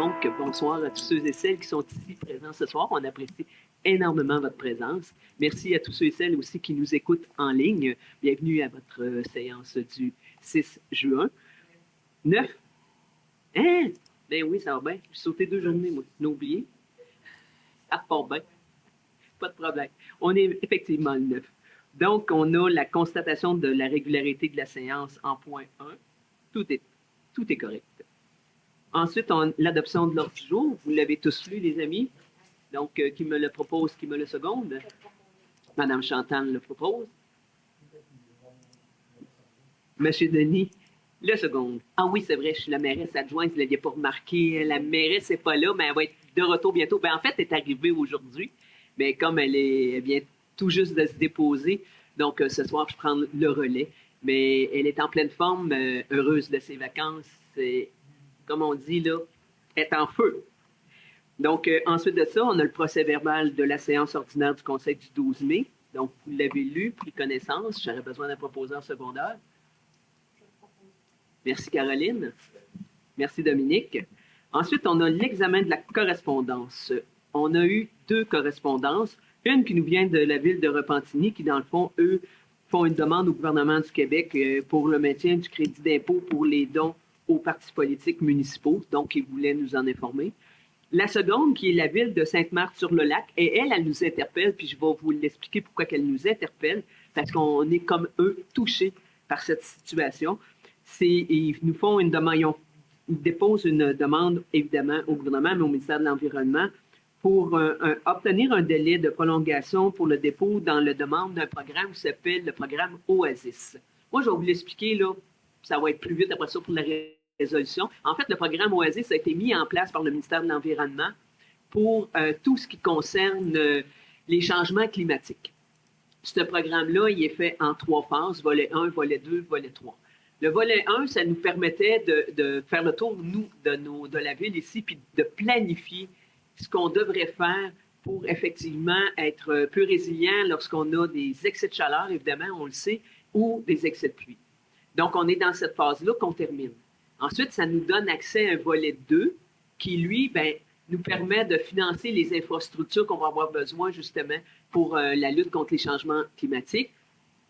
Donc, bonsoir à tous ceux et celles qui sont ici présents ce soir. On apprécie énormément votre présence. Merci à tous ceux et celles aussi qui nous écoutent en ligne. Bienvenue à votre séance du 6 juin. 9? Hein? Ben oui, ça va bien. J'ai sauté 2 journées, moi. Je l'ai oublié. Ça repart bien. Pas de problème. On est effectivement le 9. Donc, on a la constatation de la régularité de la séance en point 1. Tout est correct. Ensuite, l'adoption de l'ordre du jour. Vous l'avez tous lu, les amis. Donc, qui me le propose, qui me le seconde? Madame Chantal le propose. Monsieur Denis le seconde. Ah oui, c'est vrai, je suis la mairesse adjointe, vous ne l'aviez pas remarqué. La mairesse n'est pas là, mais elle va être de retour bientôt. Ben, en fait, elle est arrivée aujourd'hui, mais comme elle vient tout juste de se déposer, donc ce soir, je prends le relais. Mais elle est en pleine forme, heureuse de ses vacances. Comme on dit, là, est en feu. Donc, ensuite de ça, on a le procès-verbal de la séance ordinaire du Conseil du 12 mai. Donc, vous l'avez lu, pris connaissance. J'aurais besoin d'un proposeur secondaire. Merci, Caroline. Merci, Dominique. Ensuite, on a l'examen de la correspondance. On a eu 2 correspondances. Une qui nous vient de la ville de Repentigny, qui, dans le fond, eux, font une demande au gouvernement du Québec pour le maintien du crédit d'impôt pour les dons aux partis politiques municipaux. Donc, ils voulaient nous en informer. La seconde, qui est la ville de Sainte-Marthe-sur-le-Lac, et elle nous interpelle, puis je vais vous l'expliquer pourquoi elle nous interpelle, parce qu'on est comme eux touchés par cette situation. Ils nous font une demande, ils déposent une demande, évidemment, au gouvernement, mais au ministère de l'Environnement, pour obtenir un délai de prolongation pour le dépôt dans la demande d'un programme qui s'appelle le programme OASIS. Moi, je vais vous l'expliquer, là, ça va être plus vite après ça pour la résolution. En fait, le programme OASIS a été mis en place par le ministère de l'Environnement pour tout ce qui concerne les changements climatiques. Ce programme-là, il est fait en 3 phases, volet 1, volet 2, volet 3. Le volet 1, ça nous permettait de faire le tour, nous, de la ville ici, puis de planifier ce qu'on devrait faire pour effectivement être plus résilient lorsqu'on a des excès de chaleur, évidemment, on le sait, ou des excès de pluie. Donc, on est dans cette phase-là qu'on termine. Ensuite, ça nous donne accès à un volet 2 qui, lui, nous permet de financer les infrastructures qu'on va avoir besoin, justement, pour la lutte contre les changements climatiques.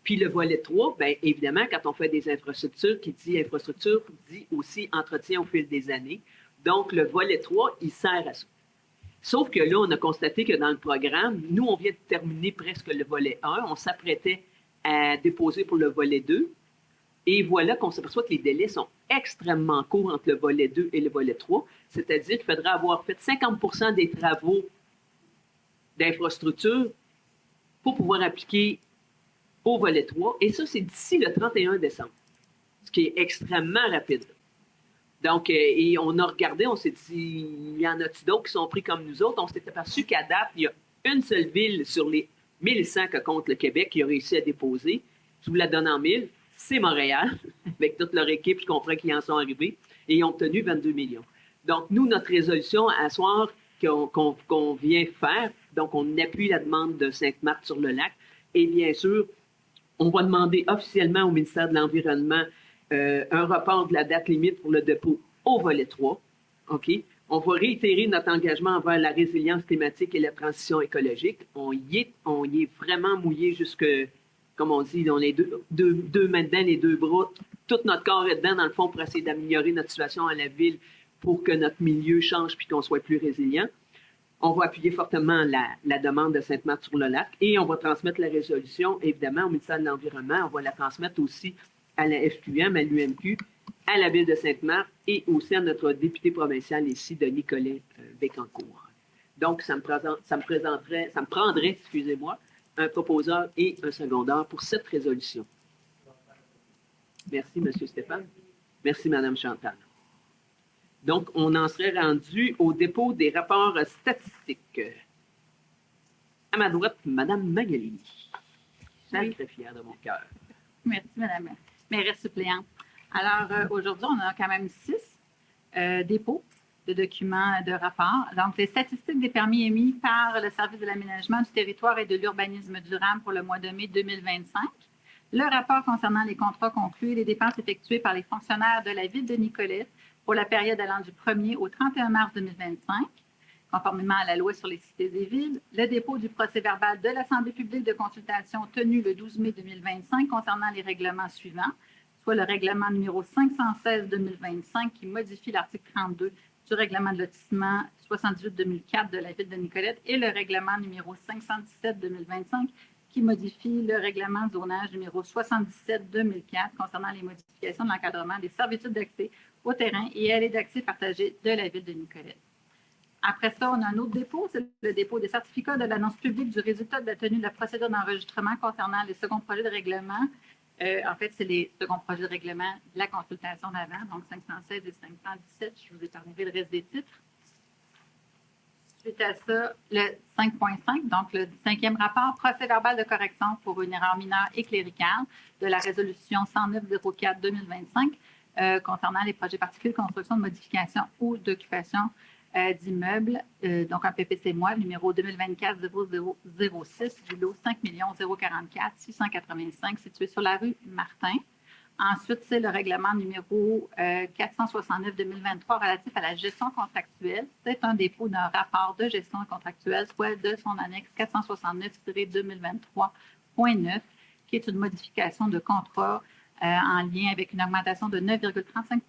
Puis le volet 3, bien évidemment, quand on fait des infrastructures, qui dit infrastructure, dit aussi entretien au fil des années. Donc, le volet 3, il sert à ça. Sauf que là, on a constaté que dans le programme, nous, on vient de terminer presque le volet 1. On s'apprêtait à déposer pour le volet 2. Et voilà qu'on s'aperçoit que les délais sont extrêmement courts entre le volet 2 et le volet 3. C'est-à-dire qu'il faudra avoir fait 50% des travaux d'infrastructure pour pouvoir appliquer au volet 3. Et ça, c'est d'ici le 31 décembre, ce qui est extrêmement rapide. Donc, et on a regardé, on s'est dit, il y en a-tu d'autres qui sont pris comme nous autres? On s'est aperçu qu'à date, il y a une seule ville sur les 1100 que compte le Québec qui a réussi à déposer. Je vous la donne en 1000. C'est Montréal, avec toute leur équipe, je comprends qu'ils en sont arrivés, et ils ont obtenu 22 millions. Donc, nous, notre résolution à soir qu'on vient faire, donc on appuie la demande de Sainte-Marthe-sur-le-Lac, et bien sûr, on va demander officiellement au ministère de l'Environnement un report de la date limite pour le dépôt au volet 3. OK? On va réitérer notre engagement envers la résilience climatique et la transition écologique. On y est vraiment mouillé jusque, comme on dit, on est deux mains dedans, les 2 bras. Tout notre corps est dedans, dans le fond, pour essayer d'améliorer notre situation à la ville pour que notre milieu change puis qu'on soit plus résilient. On va appuyer fortement la demande de Sainte-Marthe-sur-le-Lac et on va transmettre la résolution, évidemment, au ministère de l'Environnement. On va la transmettre aussi à la FQM, à l'UMQ, à la ville de Sainte-Marthe et aussi à notre député provincial ici, Denis Collet-Bécancourt. Donc, ça me prendrait, excusez-moi, un proposeur et un secondaire pour cette résolution. Merci, M. Stéphane. Merci, Mme Chantal. Donc, on en serait rendu au dépôt des rapports statistiques. À ma droite, Mme Magali. Sacré fière de mon cœur. Merci, Mme mairesse suppléante. Alors, aujourd'hui, on a quand même 6 dépôts de documents de rapport. Donc, les statistiques des permis émis par le Service de l'aménagement du territoire et de l'urbanisme durable pour le mois de mai 2025. Le rapport concernant les contrats conclus et les dépenses effectuées par les fonctionnaires de la ville de Nicolette pour la période allant du 1er au 31 mars 2025, conformément à la loi sur les cités et villes, le dépôt du procès-verbal de l'Assemblée publique de consultation tenu le 12 mai 2025 concernant les règlements suivants, soit le règlement numéro 516-2025 qui modifie l'article 32 du règlement de lotissement 78-2004 de la ville de Nicolette et le règlement numéro 517-2025 qui modifie le règlement de zonage numéro 77-2004 concernant les modifications de l'encadrement des servitudes d'accès au terrain et allées d'accès partagées de la ville de Nicolette. Après ça, on a un autre dépôt, c'est le dépôt des certificats de l'annonce publique du résultat de la tenue de la procédure d'enregistrement concernant les seconds projets de règlement. En fait, c'est les seconds projets de règlement de la consultation d'avant, donc 516 et 517. Je vous épargnerai le reste des titres. Suite à ça, le 5.5, donc le 5e rapport, procès-verbal de correction pour une erreur mineure et cléricale de la résolution 109-04-2025 concernant les projets particuliers de construction, de modification ou d'occupation d'immeubles, donc un PPC-MOI, numéro 2024-0006 du lot 5 044 685 situé sur la rue Martin. Ensuite, c'est le règlement numéro 469-2023 relatif à la gestion contractuelle. C'est un dépôt d'un rapport de gestion contractuelle, soit de son annexe 469-2023.9, qui est une modification de contrat en lien avec une augmentation de 9,35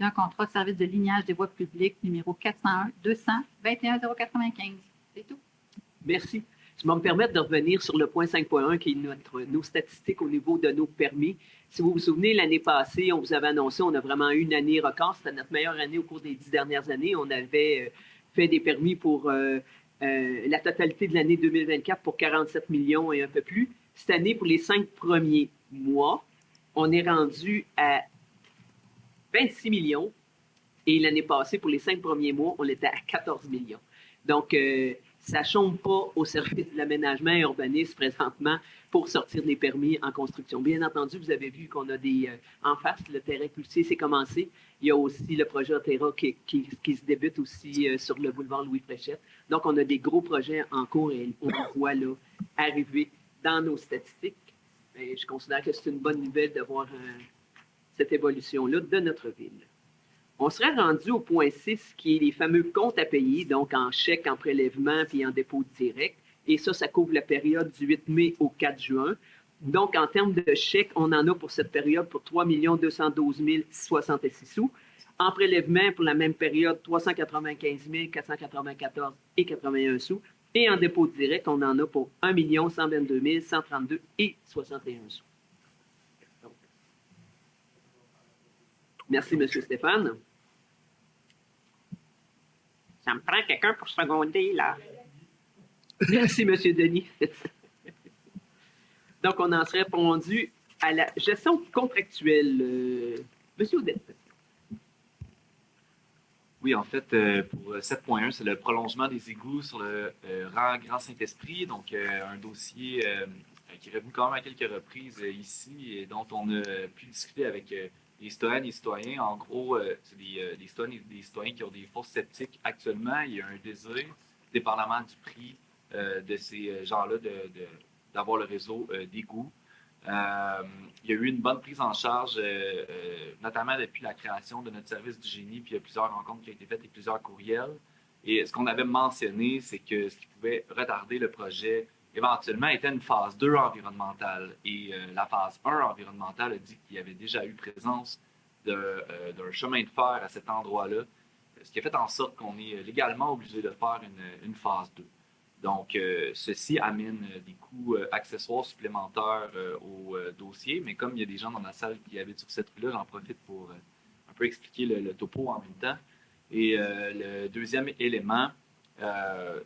d'un contrat de service de lignage des voies publiques numéro 401-200-21 095. C'est tout. Merci. Je vais me permettre de revenir sur le point 5.1 qui est nos statistiques au niveau de nos permis. Si vous vous souvenez, l'année passée, on vous avait annoncé, on a vraiment eu une année record. C'était notre meilleure année au cours des 10 dernières années. On avait fait des permis pour la totalité de l'année 2024 pour 47 millions et un peu plus. Cette année, pour les 5 premiers mois, on est rendu à 26 millions. Et l'année passée, pour les 5 premiers mois, on était à 14 millions. Donc, ça ne chôme pas au service de l'aménagement et urbanisme présentement pour sortir des permis en construction. Bien entendu, vous avez vu qu'on a des... en face, le terrain pulsé, c'est commencé. Il y a aussi le projet Otera qui se débute aussi sur le boulevard Louis-Fréchette. Donc, on a des gros projets en cours et on les voit là arriver dans nos statistiques. Et je considère que c'est une bonne nouvelle de voir cette évolution-là de notre ville. On serait rendu au point 6, qui est les fameux comptes à payer, donc en chèque, en prélèvement, puis en dépôt direct. Et ça couvre la période du 8 mai au 4 juin. Donc, en termes de chèques, on en a pour cette période pour 3 212 066 sous. En prélèvement, pour la même période, 395 494 et 81 sous. Et en dépôt direct, on en a pour 1 122 132 et 61 sous. Merci, M. Stéphane. Ça me prend quelqu'un pour seconder, là. Merci, M. Denis. Donc, on en serait répondu à la gestion contractuelle. M. Odette. Oui, en fait, pour 7.1, c'est le prolongement des égouts sur le rang Grand Saint-Esprit. Donc, un dossier qui est revenu quand même à quelques reprises ici et dont on a pu discuter avec les citoyennes et les citoyens. En gros, c'est des citoyennes et des citoyens qui ont des fosses septiques actuellement. Il y a un désir, dépendamment du prix de ces gens-là, d'avoir le réseau d'égouts. Il y a eu une bonne prise en charge, notamment depuis la création de notre service du génie, puis il y a plusieurs rencontres qui ont été faites et plusieurs courriels. Et ce qu'on avait mentionné, c'est que ce qui pouvait retarder le projet éventuellement était une phase 2 environnementale. Et la phase 1 environnementale a dit qu'il y avait déjà eu présence d'un chemin de fer à cet endroit-là, ce qui a fait en sorte qu'on est légalement obligé de faire une phase 2. Donc, ceci amène des coûts accessoires supplémentaires au dossier, mais comme il y a des gens dans la salle qui habitent sur cette rue-là, j'en profite pour un peu expliquer le topo en même temps. Et le deuxième élément,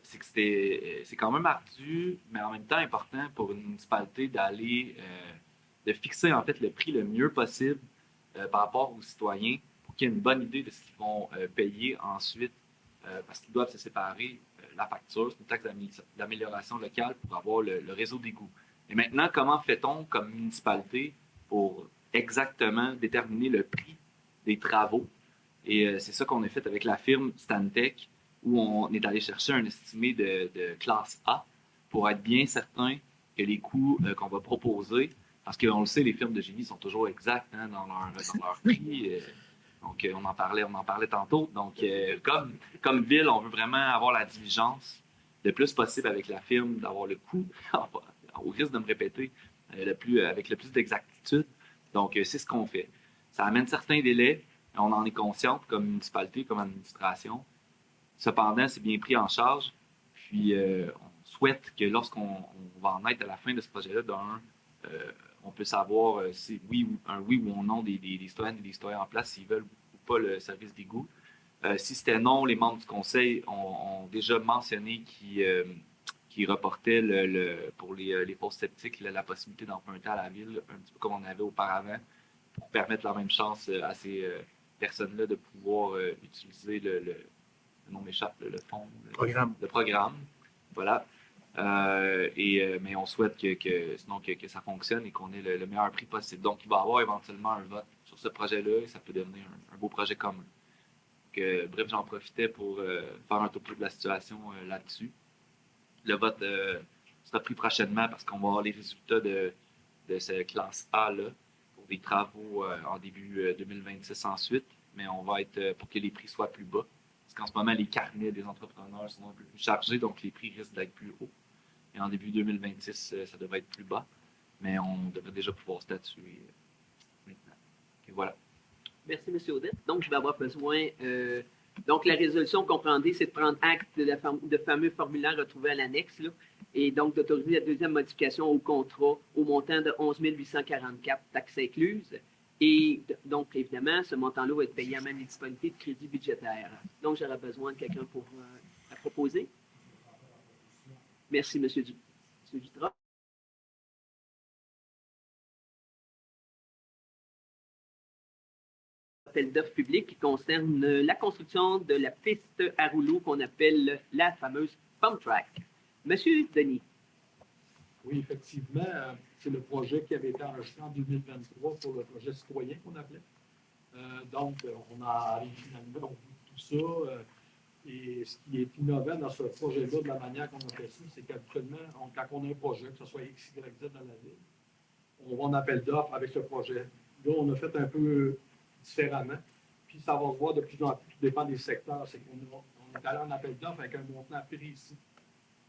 c'est que c'est quand même ardu, mais en même temps important pour une municipalité de fixer en fait le prix le mieux possible par rapport aux citoyens pour qu'il y ait une bonne idée de ce qu'ils vont payer ensuite, parce qu'ils doivent se séparer. La facture, c'est une taxe d'amélioration locale pour avoir le réseau d'égouts. Et maintenant, comment fait-on comme municipalité pour exactement déterminer le prix des travaux? Et c'est ça qu'on a fait avec la firme Stantec, où on est allé chercher un estimé de classe A pour être bien certain que les coûts qu'on va proposer, parce qu'on le sait, les firmes de génie sont toujours exactes dans leur prix. Donc, on en parlait tantôt. Donc, comme ville, on veut vraiment avoir la diligence le plus possible avec la firme, d'avoir le coût, au risque de me répéter, avec le plus d'exactitude. Donc, c'est ce qu'on fait. Ça amène certains délais, on en est conscient comme municipalité, comme administration. Cependant, c'est bien pris en charge. Puis, on souhaite que lorsqu'on va en être à la fin de ce projet-là, on peut savoir si un oui ou un non des citoyennes et des citoyens en place, s'ils veulent ou pas le service d'égout. Si c'était non, les membres du conseil ont déjà mentionné qu'ils reportaient pour les fosses sceptiques la possibilité d'emprunter à la ville, un petit peu comme on avait auparavant, pour permettre la même chance à ces personnes-là de pouvoir utiliser le nom m'échappe, le fonds, le programme. Voilà. Mais on souhaite que ça fonctionne et qu'on ait le meilleur prix possible. Donc, il va y avoir éventuellement un vote sur ce projet-là et ça peut devenir un beau projet commun. Bref, j'en profitais pour faire un topo de la situation là-dessus. Le vote sera pris prochainement parce qu'on va avoir les résultats de cette classe A-là pour des travaux en début 2026 ensuite, mais on va être pour que les prix soient plus bas. Parce qu'en ce moment, les carnets des entrepreneurs sont un peu plus chargés, donc les prix risquent d'être plus hauts. Et en début 2026, ça devrait être plus bas, mais on devrait déjà pouvoir statuer maintenant. Et voilà. Merci, M. Audette. Donc, je vais avoir besoin. Donc, la résolution comprendée, c'est de prendre acte de fameux formulaire retrouvé à l'annexe, et donc d'autoriser la deuxième modification au contrat au montant de 11 844, taxes incluses. Et donc, évidemment, ce montant-là va être payé à même les disponibilités de crédit budgétaire. Donc, j'aurai besoin de quelqu'un pour la proposer. Merci, M. Dutra. Appel d'offres public qui concerne la construction de la piste à rouleau qu'on appelle la fameuse Pump Track. Monsieur Denis. Oui, effectivement, c'est le projet qui avait été enregistré en 2023 pour le projet citoyen qu'on appelait. Donc, on a finalement tout ça. Et ce qui est innovant dans ce projet-là, de la manière qu'on a fait ça, c'est qu'habituellement, quand on a un projet, que ce soit X, Y, Z dans la ville, on va en appel d'offres avec ce projet. Là, on a fait un peu différemment. Puis ça va se voir de plus en plus, tout dépend des secteurs. C'est qu'on est allé en appel d'offres avec un montant précis.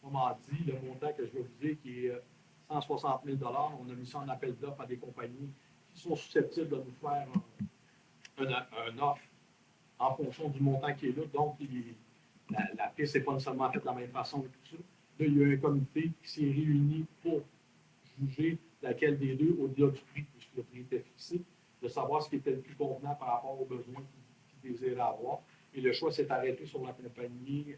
Autrement dit, le montant que je vais vous dire qui est 160 000 $, on a mis ça en appel d'offres à des compagnies qui sont susceptibles de nous faire un offre en fonction du montant qui est là. Donc, la piste n'est pas nécessairement faite de la même façon et tout ça. Là, il y a un comité qui s'est réuni pour juger laquelle des deux, au-delà du prix, puisque le prix était fixé, de savoir ce qui était le plus convenant par rapport aux besoins qu'ils désiraient avoir. Et le choix s'est arrêté sur la compagnie.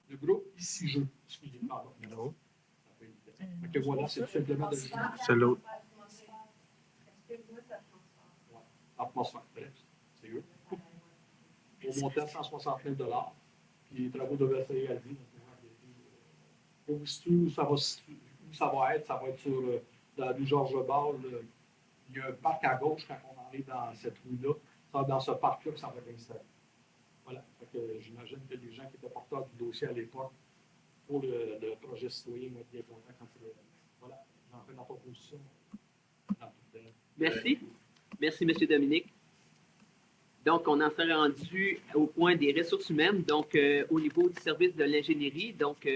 Le groupe Ici Jeu. Excusez-moi, pardon. Donc voilà, c'est tout simplement de. C'est l'autre. Atmosphère, bref, c'est eux. Au montant de 160 000 $. Puis les travaux devaient être réalisés. Où ça va être sur la rue Georges Ball. Il y a un parc à gauche quand on arrive dans cette rue-là. C'est dans ce parc-là que ça va être installé. Voilà. J'imagine que les gens qui étaient porteurs du dossier à l'époque pour le projet citoyen vont être bien contents quand c'est réalisé. Voilà. J'en fais ma proposition. Merci. Merci, M. Dominique. Donc, on en serait rendu au point des ressources humaines, donc au niveau du service de l'ingénierie. Donc,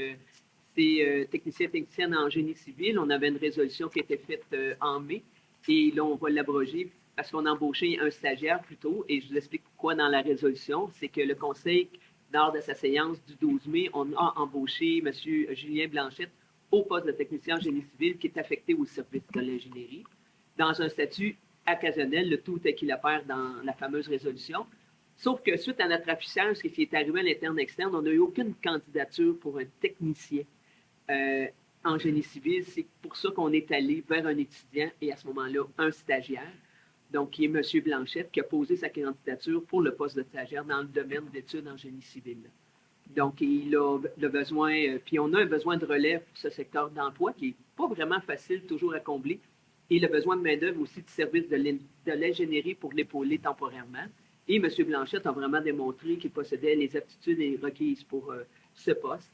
c'est technicienne en génie civil. On avait une résolution qui était faite en mai et là, on va l'abroger parce qu'on a embauché un stagiaire plus tôt et je vous explique pourquoi dans la résolution. C'est que le conseil, lors de sa séance du 12 mai, on a embauché M. Julien Blanchette au poste de technicien en génie civil qui est affecté au service de l'ingénierie dans un statut occasionnel, le tout est qu'il opère dans la fameuse résolution. Sauf que suite à notre affichage, ce qui est arrivé à l'interne-externe, on n'a eu aucune candidature pour un technicien en génie civil. C'est pour ça qu'on est allé vers un étudiant et à ce moment-là, un stagiaire, donc qui est M. Blanchette, qui a posé sa candidature pour le poste de stagiaire dans le domaine d'études en génie civil. Donc, il a le besoin, puis on a un besoin de relève pour ce secteur d'emploi qui n'est pas vraiment facile toujours à combler. Et le besoin de main-d'œuvre aussi du service de l'ingénierie pour l'épauler temporairement. Et M. Blanchette a vraiment démontré qu'il possédait les aptitudes requises pour ce poste.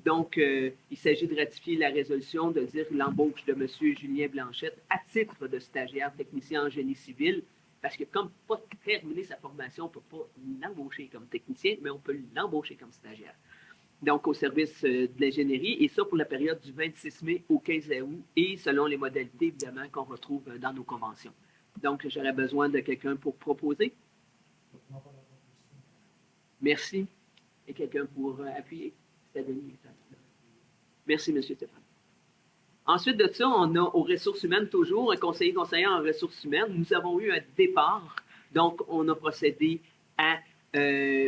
Donc, il s'agit de ratifier la résolution de dire l'embauche de M. Julien Blanchette à titre de stagiaire technicien en génie civil, parce que comme pas terminé sa formation, on ne peut pas l'embaucher comme technicien, mais on peut l'embaucher comme stagiaire. Donc, au service de l'ingénierie, et ça pour la période du 26 mai au 15 août, et selon les modalités, évidemment, qu'on retrouve dans nos conventions. Donc, j'aurais besoin de quelqu'un pour proposer. Merci. Et quelqu'un pour appuyer. Merci, M. Stéphane. Ensuite de ça, on a aux ressources humaines toujours un conseiller en ressources humaines. Nous avons eu un départ, donc on a procédé à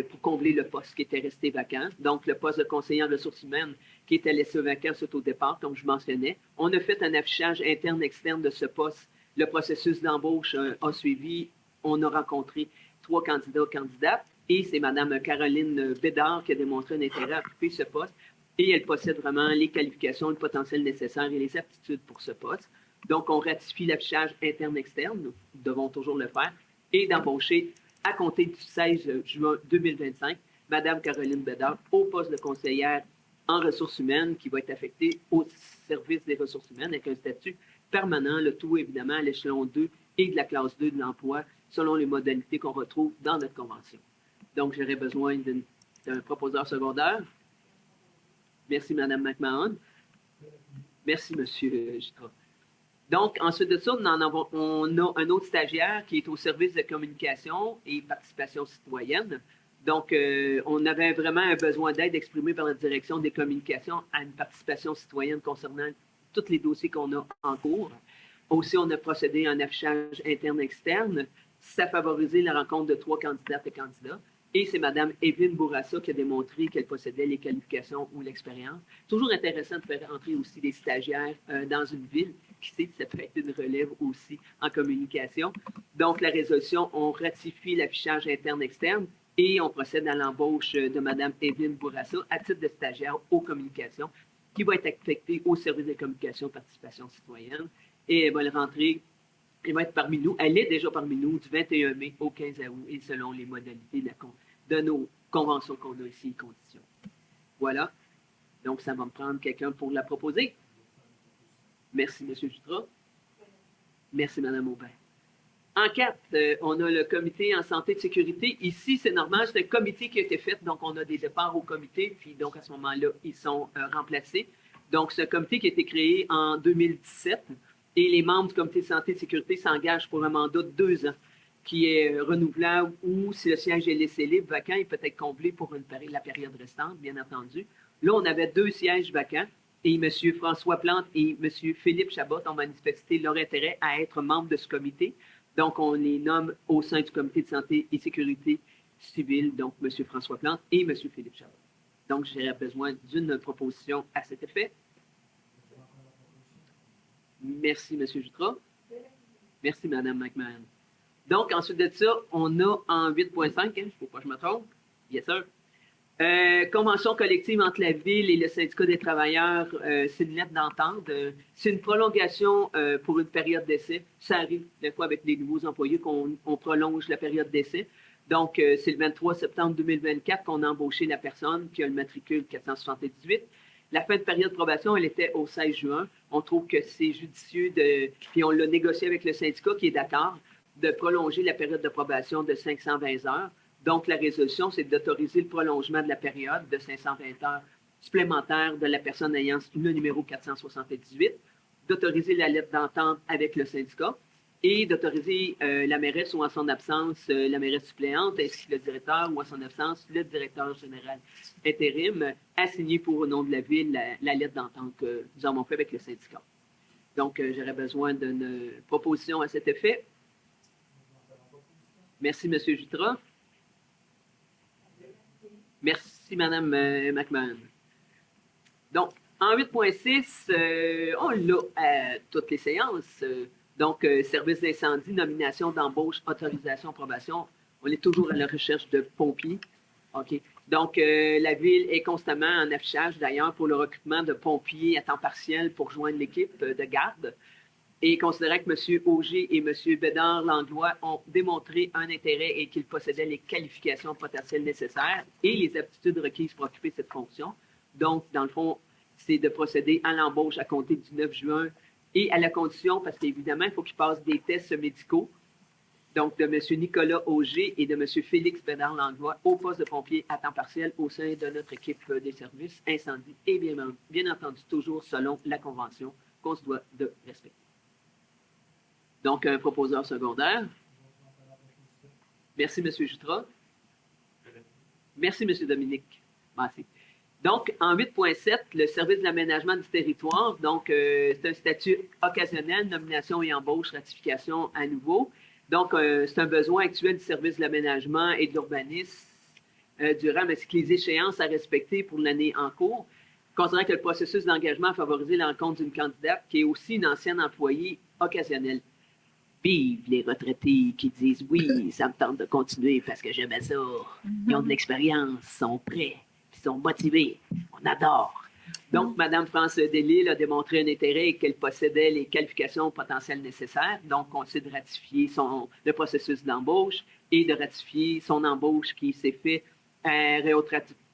pour combler le poste qui était resté vacant. Donc, le poste de conseiller en ressources humaines qui était laissé vacant suite au départ, comme je mentionnais. On a fait un affichage interne-externe de ce poste. Le processus d'embauche a suivi. On a rencontré 3 candidates. Et c'est Mme Caroline Bédard qui a démontré un intérêt à occuper ce poste. Et elle possède vraiment les qualifications, le potentiel nécessaire et les aptitudes pour ce poste. Donc, on ratifie l'affichage interne-externe. Nous devons toujours le faire. Et d'embaucher à compter du 16 juin 2025, Mme Caroline Bédard au poste de conseillère en ressources humaines qui va être affectée au service des ressources humaines avec un statut permanent, le tout évidemment à l'échelon 2 et de la classe 2 de l'emploi selon les modalités qu'on retrouve dans notre convention. Donc, j'aurais besoin d'un proposeur secondaire. Merci, Mme McMahon. Merci, M. Gitra. Donc, ensuite de ça, on a un autre stagiaire qui est au service de communication et participation citoyenne. Donc, on avait vraiment un besoin d'aide exprimé par la direction des communications à une participation citoyenne concernant tous les dossiers qu'on a en cours. Aussi, on a procédé à un affichage interne-externe. Ça a favorisé la rencontre de 3 candidates et candidats. Et c'est Mme Evelyne Bourassa qui a démontré qu'elle possédait les qualifications ou l'expérience. Toujours intéressant de faire entrer aussi des stagiaires dans une ville. Qui sait, ça peut être une relève aussi en communication. Donc, la résolution, on ratifie l'affichage interne-externe et on procède à l'embauche de Mme Evelyne Bourassa à titre de stagiaire aux communications qui va être affectée au service de communication et participation citoyenne. Et elle va rentrer. Elle va être parmi nous. Elle est déjà parmi nous du 21 mai au 15 août et selon les modalités de nos conventions qu'on a ici et conditions. Voilà. Donc, ça va me prendre quelqu'un pour la proposer. Merci, M. Jutras. Merci, Mme Aubin. En 4, on a le comité en santé et de sécurité. Ici, c'est normal, c'est un comité qui a été fait, donc on a des départs au comité, puis donc à ce moment-là, ils sont remplacés. Donc, c'est un comité qui a été créé en 2017. Et les membres du comité de santé et de sécurité s'engagent pour un mandat de 2 ans, qui est renouvelable ou, si le siège est laissé libre, vacant, il peut être comblé pour la période restante, bien entendu. Là, on avait 2 sièges vacants et M. François Plante et M. Philippe Chabot ont manifesté leur intérêt à être membres de ce comité. Donc, on les nomme au sein du comité de santé et sécurité civile, donc M. François Plante et M. Philippe Chabot. Donc, j'aurais besoin d'une proposition à cet effet. Merci, M. Jutras. Merci, Mme McMahon. Donc, ensuite de ça, on a en 8.5, il ne faut pas que je me trompe. Yes, sir. Convention collective entre la Ville et le syndicat des travailleurs, c'est une lettre d'entente. C'est une prolongation pour une période d'essai. Ça arrive des fois avec les nouveaux employés qu'on prolonge la période d'essai. Donc, c'est le 23 septembre 2024 qu'on a embauché la personne qui a le matricule 478. La fin de période de probation, elle était au 16 juin. On trouve que c'est judicieux, puis on l'a négocié avec le syndicat qui est d'accord, de prolonger la période de probation de 520 heures. Donc, la résolution, c'est d'autoriser le prolongement de la période de 520 heures supplémentaires de la personne ayant le numéro 478, d'autoriser la lettre d'entente avec le syndicat et d'autoriser la mairesse ou en son absence, la mairesse suppléante, ainsi que le directeur ou en son absence, le directeur général intérim, à signer pour au nom de la Ville la lettre d'entente que nous avons fait avec le syndicat. Donc, j'aurais besoin d'une proposition à cet effet. Merci, M. Jutras. Merci, Mme McMahon. Donc, en 8.6, on l'a à toutes les séances. Donc, service d'incendie, nomination d'embauche, autorisation, approbation. On est toujours à la recherche de pompiers. OK. Donc, la Ville est constamment en affichage, d'ailleurs, pour le recrutement de pompiers à temps partiel pour joindre l'équipe de garde. et considérant que M. Auger et M. Bédard-Langlois ont démontré un intérêt et qu'ils possédaient les qualifications potentielles nécessaires et les aptitudes requises pour occuper cette fonction. Donc, dans le fond, c'est de procéder à l'embauche à compter du 9 juin et à la condition, parce qu'évidemment, il faut qu'ils passent des tests médicaux, donc de M. Nicolas Auger et de M. Félix Bédard-Langlois au poste de pompier à temps partiel au sein de notre équipe des services incendie et bien entendu toujours selon la convention qu'on se doit de respecter. Donc, un proposeur secondaire. Merci, M. Jutras. Merci, M. Dominique. Merci. Donc, en 8.7, le service de l'aménagement du territoire, donc c'est un statut occasionnel, nomination et embauche, ratification à nouveau. Donc, c'est un besoin actuel du service de l'aménagement et de l'urbanisme durant, mais c'est que les échéances à respecter pour l'année en cours. Considérant que le processus d'engagement a favorisé l'encontre d'une candidate qui est aussi une ancienne employée occasionnelle. Vive les retraités qui disent « Oui, ça me tente de continuer parce que j'aimais ça. Ils ont de l'expérience, sont prêts, ils sont motivés. On adore. » Donc, Mme France Delisle a démontré un intérêt et qu'elle possédait les qualifications potentielles nécessaires. Donc, on sait de ratifier le processus d'embauche et de ratifier son embauche qui s'est fait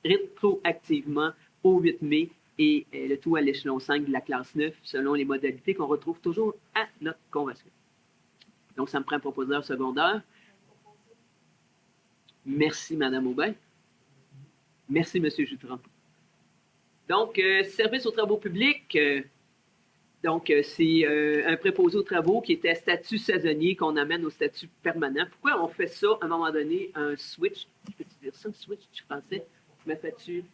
rétroactivement au 8 mai et le tout à l'échelon 5 de la classe 9 selon les modalités qu'on retrouve toujours à notre convention. Donc, ça me prend un proposeur secondaire. Merci, Mme Aubin. Merci, M. Jutras. Donc, service aux travaux publics. C'est un préposé aux travaux qui était à statut saisonnier qu'on amène au statut permanent. Pourquoi on fait ça, à un moment donné, un switch? Peux-tu dire ça, un switch, je pensais? Me fais-tu?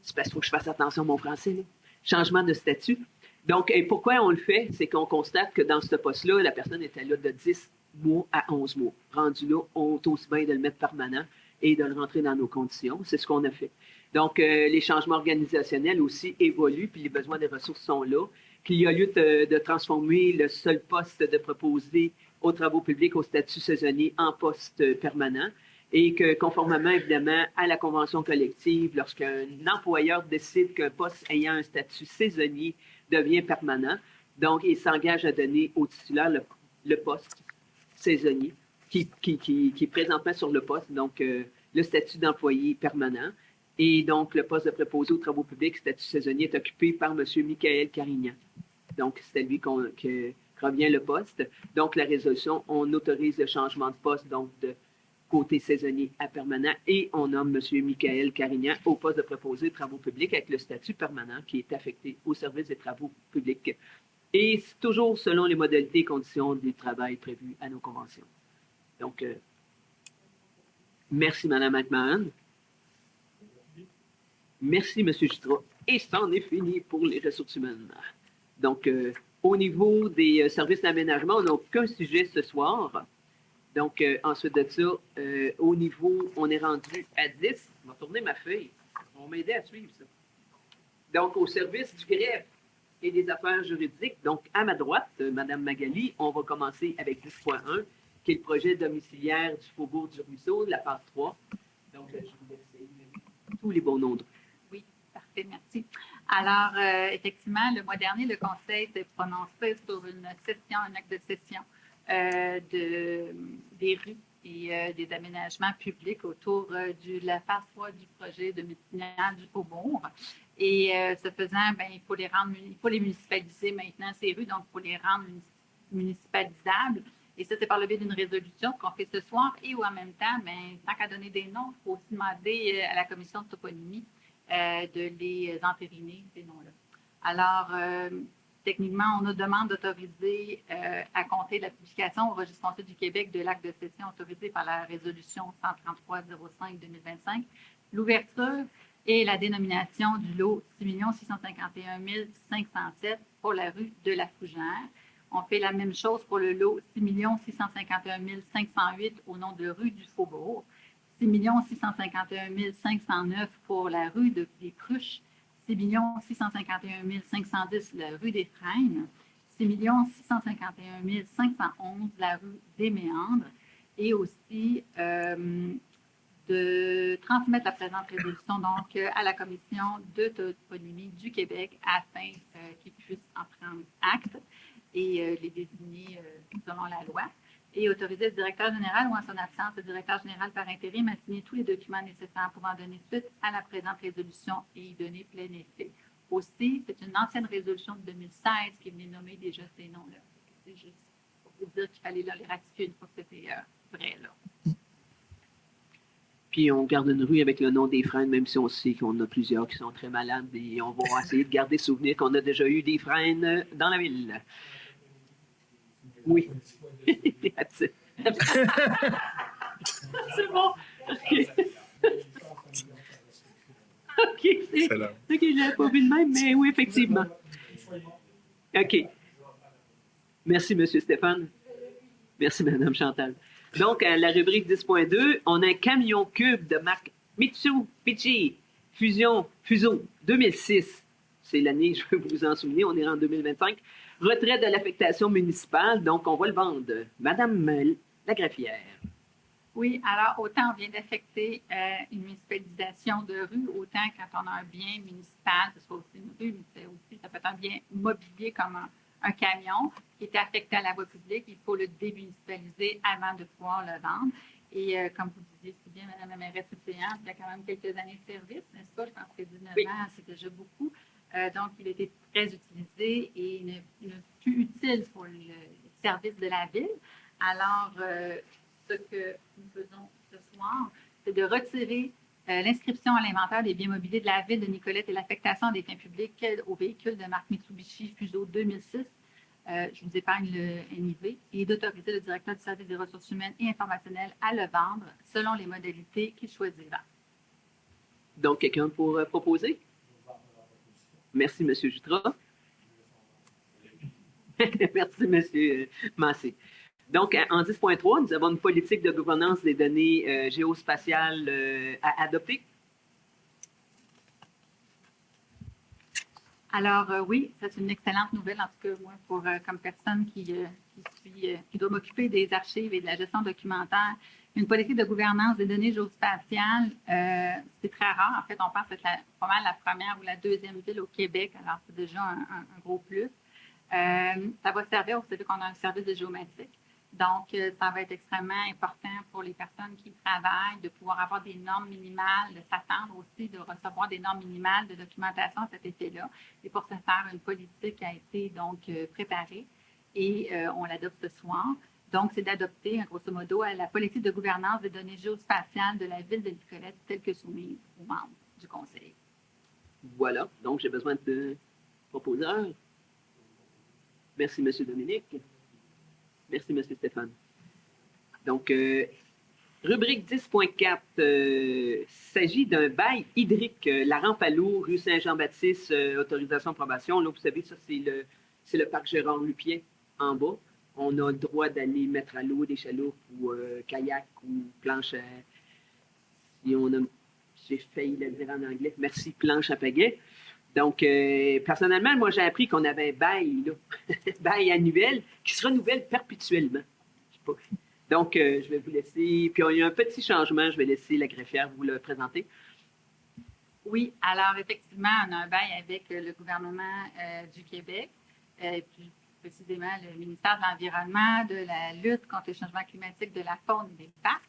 C'est parce qu'il faut que je fasse attention à mon français, là. Changement de statut. Donc, pourquoi on le fait? C'est qu'on constate que dans ce poste-là, la personne était là de 10 mois à 11 mois. Rendu là, on est aussi bien de le mettre permanent et de le rentrer dans nos conditions. C'est ce qu'on a fait. Donc, les changements organisationnels aussi évoluent, puis les besoins des ressources sont là. Qu'il y a lieu de transformer le seul poste de préposé aux travaux publics au statut saisonnier en poste permanent et que, conformément, évidemment, à la convention collective, lorsqu'un employeur décide qu'un poste ayant un statut saisonnier devient permanent, donc il s'engage à donner au titulaire le poste saisonnier qui est présentement sur le poste, donc le statut d'employé permanent. Et donc, le poste de préposé aux travaux publics, statut saisonnier, est occupé par M. Michael Carignan. Donc, c'est à lui que revient le poste. Donc, la résolution, on autorise le changement de poste, donc de côté saisonnier à permanent, et on nomme M. Michael Carignan au poste de préposé aux travaux publics avec le statut permanent qui est affecté au service des travaux publics. Et c'est toujours selon les modalités et conditions du travail prévues à nos conventions. Donc, merci, Mme McMahon. Merci, M. Jutras. Et c'en est fini pour les ressources humaines. Donc, au niveau des services d'aménagement, on n'a aucun sujet ce soir. Donc, ensuite de ça, au niveau, on est rendu à 10. On va tourner ma feuille. On va m'aider à suivre ça. Donc, au service du greffe et des affaires juridiques, donc à ma droite, Mme Magali, on va commencer avec 10.1, qui est le projet domiciliaire du Faubourg du Ruisseau, de la phase 3. Donc, je vous laisse tous les bons noms. Oui, parfait, merci. Alors, effectivement, le mois dernier, le Conseil s'est prononcé sur un acte de cession des rues et des aménagements publics autour de la phase 3 du projet domiciliaire du Faubourg. Et ce faisant, bien, il faut les municipaliser maintenant, ces rues, donc il faut les rendre municipalisables. Et ça, c'est par le biais d'une résolution qu'on fait ce soir. Et en même temps, bien, tant qu'à donner des noms, il faut aussi demander à la commission de toponymie de les entériner, ces noms-là. Alors, techniquement, on nous demande d'autoriser, à compter de la publication au Registre foncier du Québec de l'acte de cession autorisé par la résolution 133-05-2025, l'ouverture et la dénomination du lot 6 651 507 pour la rue de la Fougère. On fait la même chose pour le lot 6 651 508 au nom de rue du Faubourg, 6 651 509 pour la rue des Cruches, 6 651 510 la rue des Freines, 6 651 511 la rue des Méandres et aussi de transmettre la présente résolution donc à la Commission de toponymie du Québec afin qu'ils puissent en prendre acte et les désigner selon la loi. Et autoriser le directeur général ou en son absence, le directeur général par intérim à signer tous les documents nécessaires pour en donner suite à la présente résolution et y donner plein effet. Aussi, c'est une ancienne résolution de 2016 qui venait nommer déjà ces noms-là. C'est juste pour vous dire qu'il fallait les ratifier une fois que c'était vrai, là. Puis on garde une rue avec le nom des frênes, même si on sait qu'on a plusieurs qui sont très malades, et on va essayer de garder souvenir qu'on a déjà eu des frênes dans la ville. Oui. C'est bon. OK. OK, OK, je l'avais pas vu de même, mais oui, effectivement. OK. Merci, M. Stéphane. Merci, Mme Chantal. Donc, à la rubrique 10.2, on a un camion cube de marque Mitsubishi Fuso 2006. C'est l'année, je peux vous en souvenir, on est en 2025. Retrait de l'affectation municipale, donc on va le vendre. Madame la greffière. Oui, alors autant on vient d'affecter une municipalisation de rue, autant quand on a un bien municipal, ce soit aussi une rue, mais ça peut être un bien mobilier comme un camion qui était affecté à la voie publique. Il faut le démunicipaliser avant de pouvoir le vendre. Et comme vous disiez si bien, Mme la mairesse suppléante, il y a quand même quelques années de service, n'est-ce pas? Je pense que 19 ans, c'est déjà beaucoup. Donc, il était très utilisé et il n'est plus utile pour le service de la ville. Alors, ce que nous faisons ce soir, c'est de retirer l'inscription à l'inventaire des biens mobiliers de la ville de Nicolette et l'affectation des biens publics aux véhicules de marque Mitsubishi Fuso 2006. Je vous épargne le NIV et d'autoriser le directeur du service des ressources humaines et informationnelles à le vendre selon les modalités qu'il choisira. Donc, quelqu'un pour proposer? Merci, M. Jutras. Merci, M. Massé. Donc, en 10.3, nous avons une politique de gouvernance des données géospatiales à adopter. Alors, oui, c'est une excellente nouvelle, en tout cas, moi, comme personne qui doit m'occuper des archives et de la gestion documentaire. Une politique de gouvernance des données géospatiales, c'est très rare. En fait, on pense être pas mal la première ou la deuxième ville au Québec, alors c'est déjà un gros plus. Ça va servir, vous savez qu'on a un service de géomatique. Donc, ça va être extrêmement important pour les personnes qui travaillent de pouvoir avoir des normes minimales, de s'attendre aussi de recevoir des normes minimales de documentation à cet effet-là. Et pour ce faire, une politique a été donc préparée et on l'adopte ce soir. Donc, c'est d'adopter, grosso modo, la politique de gouvernance des données géospatiales de la ville de Nicolette telle que soumise aux membres du Conseil. Voilà. Donc, j'ai besoin de proposeurs. Merci, M. Dominique. Merci, M. Stéphane. Donc, rubrique 10.4, il s'agit d'un bail hydrique, la rampe à l'eau, rue Saint-Jean-Baptiste, autorisation approbation. Là, vous savez, ça, c'est le parc Gérard Lupien en bas. On a le droit d'aller mettre à l'eau des chaloupes ou kayak ou planche à... J'ai failli le dire en anglais. Merci, planche à pagaie. Donc, personnellement, moi, j'ai appris qu'on avait un bail, là, bail annuel, qui se renouvelle perpétuellement. Je sais pas. Donc, je vais vous laisser... Puis, il y a un petit changement. Je vais laisser la greffière vous le présenter. Oui, alors, effectivement, on a un bail avec le gouvernement du Québec, puis précisément le ministère de l'Environnement, de la lutte contre le changement climatique, de la faune et des parcs,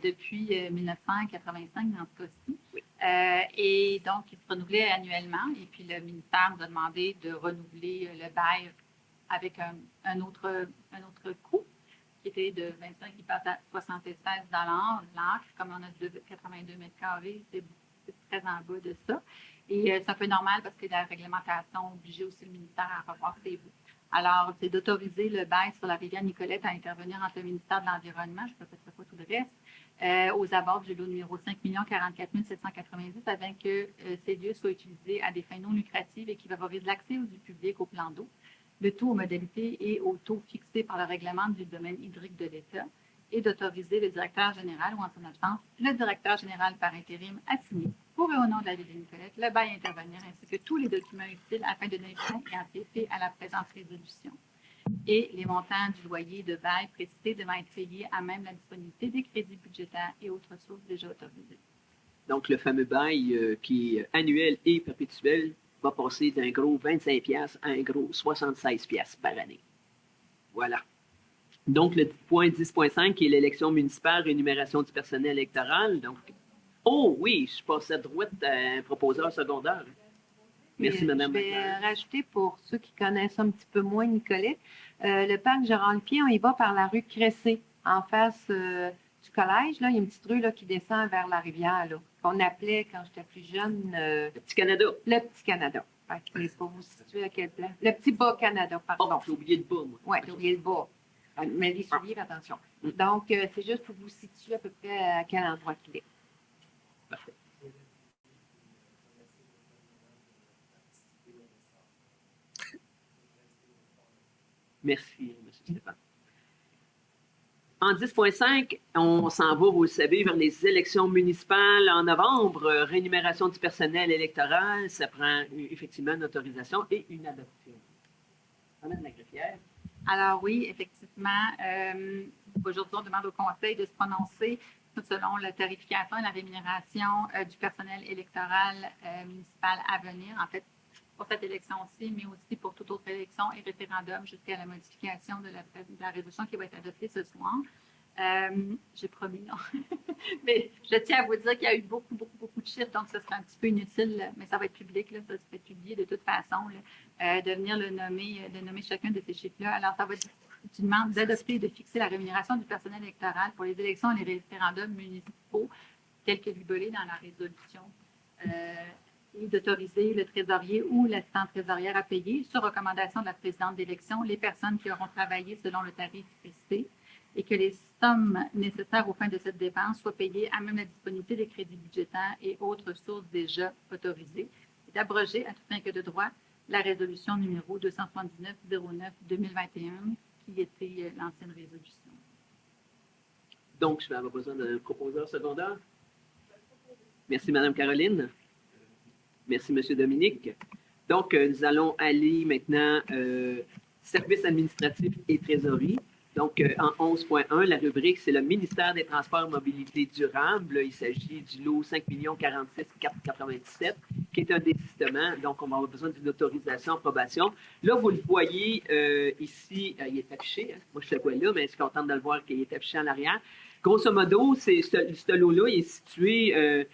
depuis 1985 dans ce cas-ci. Oui. Et donc, il se renouvelait annuellement. Et puis, le ministère nous a demandé de renouveler le bail avec un autre coût qui était de 25, qui passe à 76 $. Comme on a 82 mètres carrés, c'est très en bas de ça. Et c'est un peu normal parce que la réglementation obligeait aussi le ministère à revoir ses bouts. Alors, c'est d'autoriser le bail sur la rivière Nicolette à intervenir entre le ministère de l'Environnement, je ne répéterai pas tout le reste, aux abords du lot numéro 5 044 790 afin que ces lieux soient utilisés à des fins non lucratives et qui favorisent l'accès du public au plan d'eau, le tout aux modalités et aux taux fixés par le règlement du domaine hydrique de l'État, et d'autoriser le directeur général ou en son absence, le directeur général par intérim à signer pour et au nom de la ville de Nicolette le bail à intervenir ainsi que tous les documents utiles afin de donner fin et empiéter à la présente résolution. et les montants du loyer de bail précité devant être payés à même la disponibilité des crédits budgétaires et autres sources déjà autorisées. Donc, le fameux bail qui est annuel et perpétuel va passer d'un gros 25$ à un gros 76$ par année. Voilà. Donc, le point 10.5 qui est l'élection municipale, rémunération du personnel électoral. Donc, oh oui, je passe à droite à un proposeur secondaire. Merci, Mme Je vais rajouter pour ceux qui connaissent un petit peu moins Nicolet, le parc Gérard-Lepied, on y va par la rue Cressé, en face du collège. Là, il y a une petite rue là, qui descend vers la rivière, qu'on appelait, quand j'étais plus jeune, le Petit Canada. Le Petit Canada. Mais pour vous situer à quel plan? Le Petit Bas-Canada, pardon. Oh, j'ai oublié le bas, moi. Oui, j'ai oublié le bas. Mais les souliers, attention. Donc, c'est juste pour vous situer à peu près à quel endroit qu'il est. Parfait. Merci, M. Stéphane. En 10.5, on s'en va, vous le savez, vers les élections municipales en novembre. Rémunération du personnel électoral, ça prend effectivement une autorisation et une adoption. Madame la greffière. Alors oui, effectivement, aujourd'hui, on demande au Conseil de se prononcer selon la tarification et la rémunération du personnel électoral municipal à venir. En fait, pour cette élection-ci, mais aussi pour toute autre élection et référendum jusqu'à la modification de la résolution qui va être adoptée ce soir. J'ai promis, non. Mais je tiens à vous dire qu'il y a eu beaucoup de chiffres, donc ce sera un petit peu inutile, mais ça va être public, là, ça va être publié de toute façon, là, de venir de nommer chacun de ces chiffres-là. Alors, ça va être une demande d'adopter et de fixer la rémunération du personnel électoral pour les élections et les référendums municipaux, tels que libellés dans la résolution. Et d'autoriser le trésorier ou l'assistant trésorière à payer, sur recommandation de la présidente d'élection, les personnes qui auront travaillé selon le tarif fixé et que les sommes nécessaires aux fins de cette dépense soient payées à même la disponibilité des crédits budgétaires et autres sources déjà autorisées, et d'abroger à tout fin que de droit la résolution numéro 279-09-2021 qui était l'ancienne résolution. Donc, je vais avoir besoin d'un proposeur secondaire. Merci, Mme Caroline. Merci, M. Dominique. Donc, nous allons aller maintenant services administratifs et trésorerie. Donc, en 11.1, la rubrique, c'est le ministère des Transports et Mobilité durable. Il s'agit du lot 5 46 497, qui est un désistement. Donc, on va avoir besoin d'une autorisation, approbation. Là, vous le voyez ici, il est affiché. Hein? Moi, je le vois là, mais je suis contente de le voir qu'il est affiché en arrière. Grosso modo, ce lot-là, il est situé,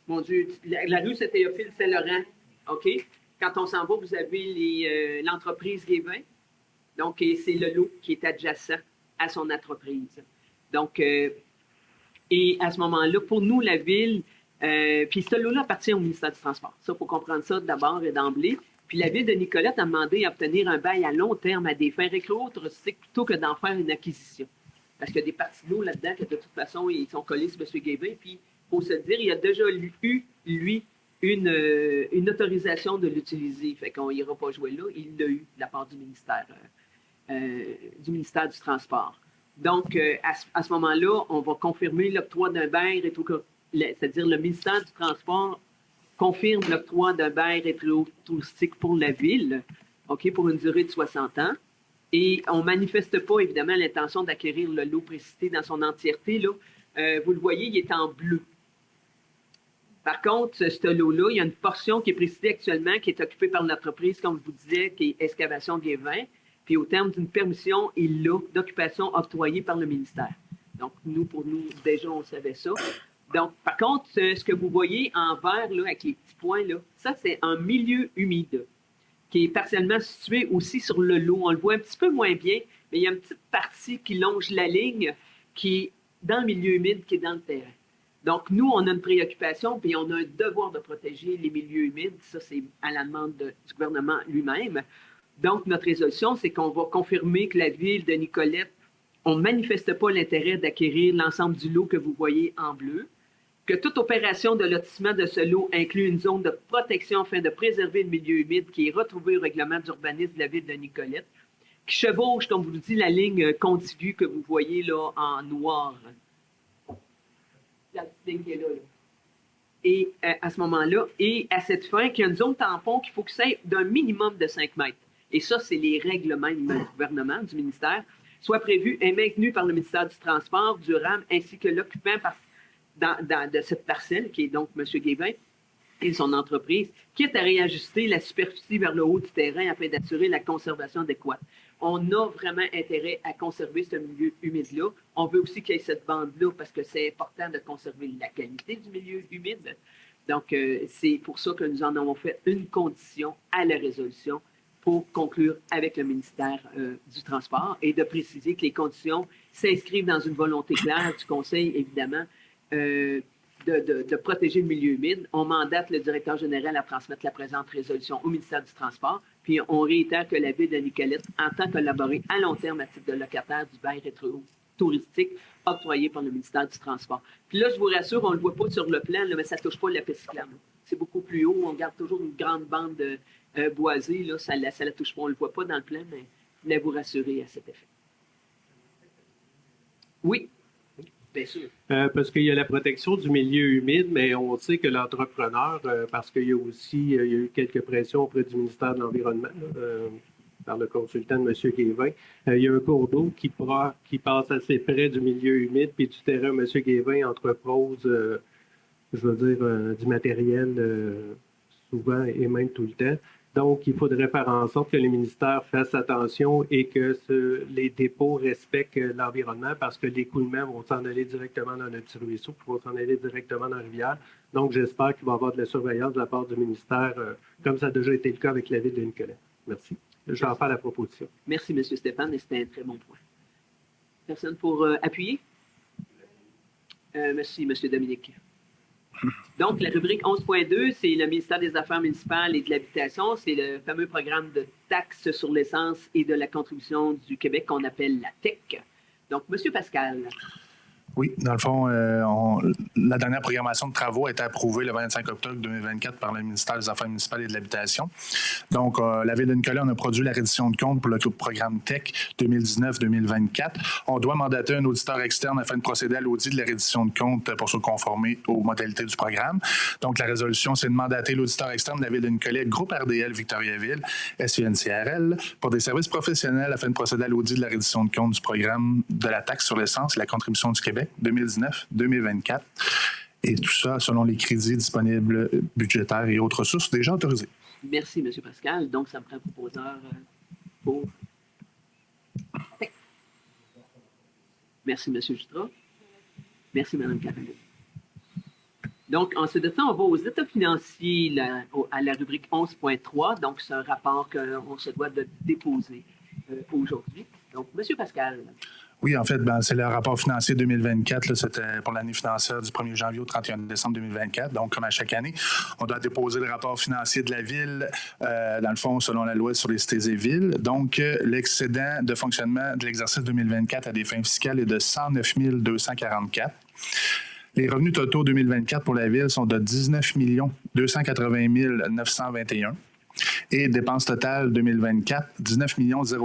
mon Dieu, la rue Saint-Théophile-Saint-Laurent. OK? Quand on s'en va, vous avez l'entreprise Guévin. Donc, c'est le lot qui est adjacent à son entreprise. Donc, et à ce moment-là, pour nous, la ville, puis ce lot-là appartient au ministère du Transport. Ça, il faut comprendre ça d'abord et d'emblée. Puis la ville de Nicolette a demandé à obtenir un bail à long terme à des fins récréatives plutôt que d'en faire une acquisition. Parce qu'il y a des parties de l'eau là-dedans que de toute façon, ils sont collés sur M. Guévin. Puis, il faut se dire, il a déjà eu, lui, une autorisation de l'utiliser. Fait qu'on n'ira pas jouer là. Il l'a eu de la part du ministère du Transport. Donc, à ce moment-là, on va confirmer l'octroi d'un bail c'est-à-dire le ministère du Transport confirme l'octroi d'un bail rétro-touristique pour la ville, OK, pour une durée de 60 ans. Et on ne manifeste pas, évidemment, l'intention d'acquérir le lot précité dans son entièreté. Là. Vous le voyez, il est en bleu. Par contre, ce lot-là, il y a une portion qui est précitée actuellement, qui est occupée par l'entreprise, comme je vous disais, qui est Excavation Guévin. Puis au terme d'une permission et lot d'occupation octroyée par le ministère. Donc, pour nous, déjà, on savait ça. Donc, par contre, ce que vous voyez en vert, là, avec les petits points, là, ça, c'est un milieu humide qui est partiellement situé aussi sur le lot. On le voit un petit peu moins bien, mais il y a une petite partie qui longe la ligne qui est dans le milieu humide, qui est dans le terrain. Donc, nous, on a une préoccupation, puis on a un devoir de protéger les milieux humides. Ça, c'est à la demande du gouvernement lui-même. Donc, notre résolution, c'est qu'on va confirmer que la ville de Nicolette, on ne manifeste pas l'intérêt d'acquérir l'ensemble du lot que vous voyez en bleu, que toute opération de lotissement de ce lot inclut une zone de protection afin de préserver le milieu humide qui est retrouvé au règlement d'urbanisme de la ville de Nicolette, qui chevauche, comme vous le dites, la ligne contiguë que vous voyez là en noir. La petite ligne qui est là. Et à ce moment-là, et à cette fin, qu'il y a une zone tampon qu'il faut que ça ait d'un minimum de 5 mètres. et ça, c'est les règlements du gouvernement, du ministère, soit prévu et maintenu par le ministère du Transport durable ainsi que l'occupant de cette parcelle, qui est donc M. Guévin et son entreprise, quitte à réajuster la superficie vers le haut du terrain afin d'assurer la conservation adéquate. On a vraiment intérêt à conserver ce milieu humide-là. On veut aussi qu'il y ait cette bande-là parce que c'est important de conserver la qualité du milieu humide. Donc, c'est pour ça que nous en avons fait une condition à la résolution pour conclure avec le ministère du Transport et de préciser que les conditions s'inscrivent dans une volonté claire du Conseil, évidemment, de protéger le milieu humide. On mandate le directeur général à transmettre la présente résolution au ministère du Transport, puis on réitère que la Ville de Nicolette entend collaborer à long terme à titre de locataire du bail rétro-touristique octroyé par le ministère du Transport. Puis là, je vous rassure, on ne le voit pas sur le plan, là, mais ça ne touche pas la piste cyclable. C'est beaucoup plus haut, on garde toujours une grande bande boisée, là, ça ne la touche pas, on ne le voit pas dans le plan, mais je voulais vous rassurer à cet effet. Oui. Bien sûr. Parce qu'il y a la protection du milieu humide, mais on sait que l'entrepreneur, parce qu'il y a aussi il y a eu quelques pressions auprès du ministère de l'Environnement, par le consultant de M. Guévin, il y a un cours d'eau qui passe assez près du milieu humide, puis du terrain, M. Guévin entrepose, je veux dire, du matériel souvent et même tout le temps. Donc, il faudrait faire en sorte que les ministères fassent attention et que les dépôts respectent l'environnement parce que l'écoulement vont s'en aller directement dans le petit ruisseau, vont s'en aller directement dans la rivière. Donc, j'espère qu'il va y avoir de la surveillance de la part du ministère, comme ça a déjà été le cas avec la Ville de Nicolette. Merci. Je vais en faire la proposition. Merci, M. Stéphane, et c'était un très bon point. Personne pour appuyer? Merci, M. Dominique. Donc, la rubrique 11.2, c'est le ministère des Affaires municipales et de l'Habitation. C'est le fameux programme de taxe sur l'essence et de la contribution du Québec qu'on appelle la TEC. Donc, M. Pascal. Oui, dans le fond, la dernière programmation de travaux a été approuvée le 25 octobre 2024 par le ministère des Affaires municipales et de l'Habitation. Donc, la Ville de Nicolette, on a produit la reddition de comptes pour le programme TEC 2019-2024. On doit mandater un auditeur externe afin de procéder à l'audit de la reddition de comptes pour se conformer aux modalités du programme. Donc, la résolution, c'est de mandater l'auditeur externe de la Ville de Nicolette, Groupe RDL Victoriaville, SUNCRL, pour des services professionnels afin de procéder à l'audit de la reddition de comptes du programme de la taxe sur l'essence et la contribution du Québec 2019-2024. Et tout ça selon les crédits disponibles budgétaires et autres ressources déjà autorisées. Merci, M. Pascal. Donc, ça me prend un proposeur pour... Merci, M. Jutras. Merci, Mme Caroline. Donc, ensuite de ça, on va aux états financiers à la rubrique 11.3. Donc, c'est un rapport qu'on se doit de déposer aujourd'hui. Donc, M. Pascal. Oui, en fait, c'est le rapport financier 2024. Là, c'était pour l'année financière du 1er janvier au 31 décembre 2024. Donc, comme à chaque année, on doit déposer le rapport financier de la Ville, dans le fond, selon la loi sur les cités et villes. Donc, l'excédent de fonctionnement de l'exercice 2024 à des fins fiscales est de 109 244. Les revenus totaux 2024 pour la Ville sont de 19 280 921. Et dépenses totales 2024, 19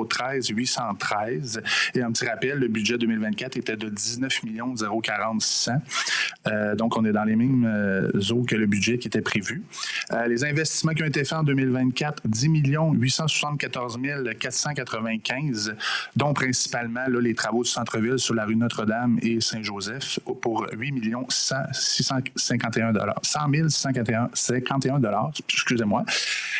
013 813. Et un petit rappel, le budget 2024 était de 19 040 600. Donc, on est dans les mêmes eaux que le budget qui était prévu. Les investissements qui ont été faits en 2024, 10 874 495, dont principalement là, les travaux du centre-ville sur la rue Notre-Dame et Saint-Joseph pour 8 651 $. 100 651 $, excusez-moi.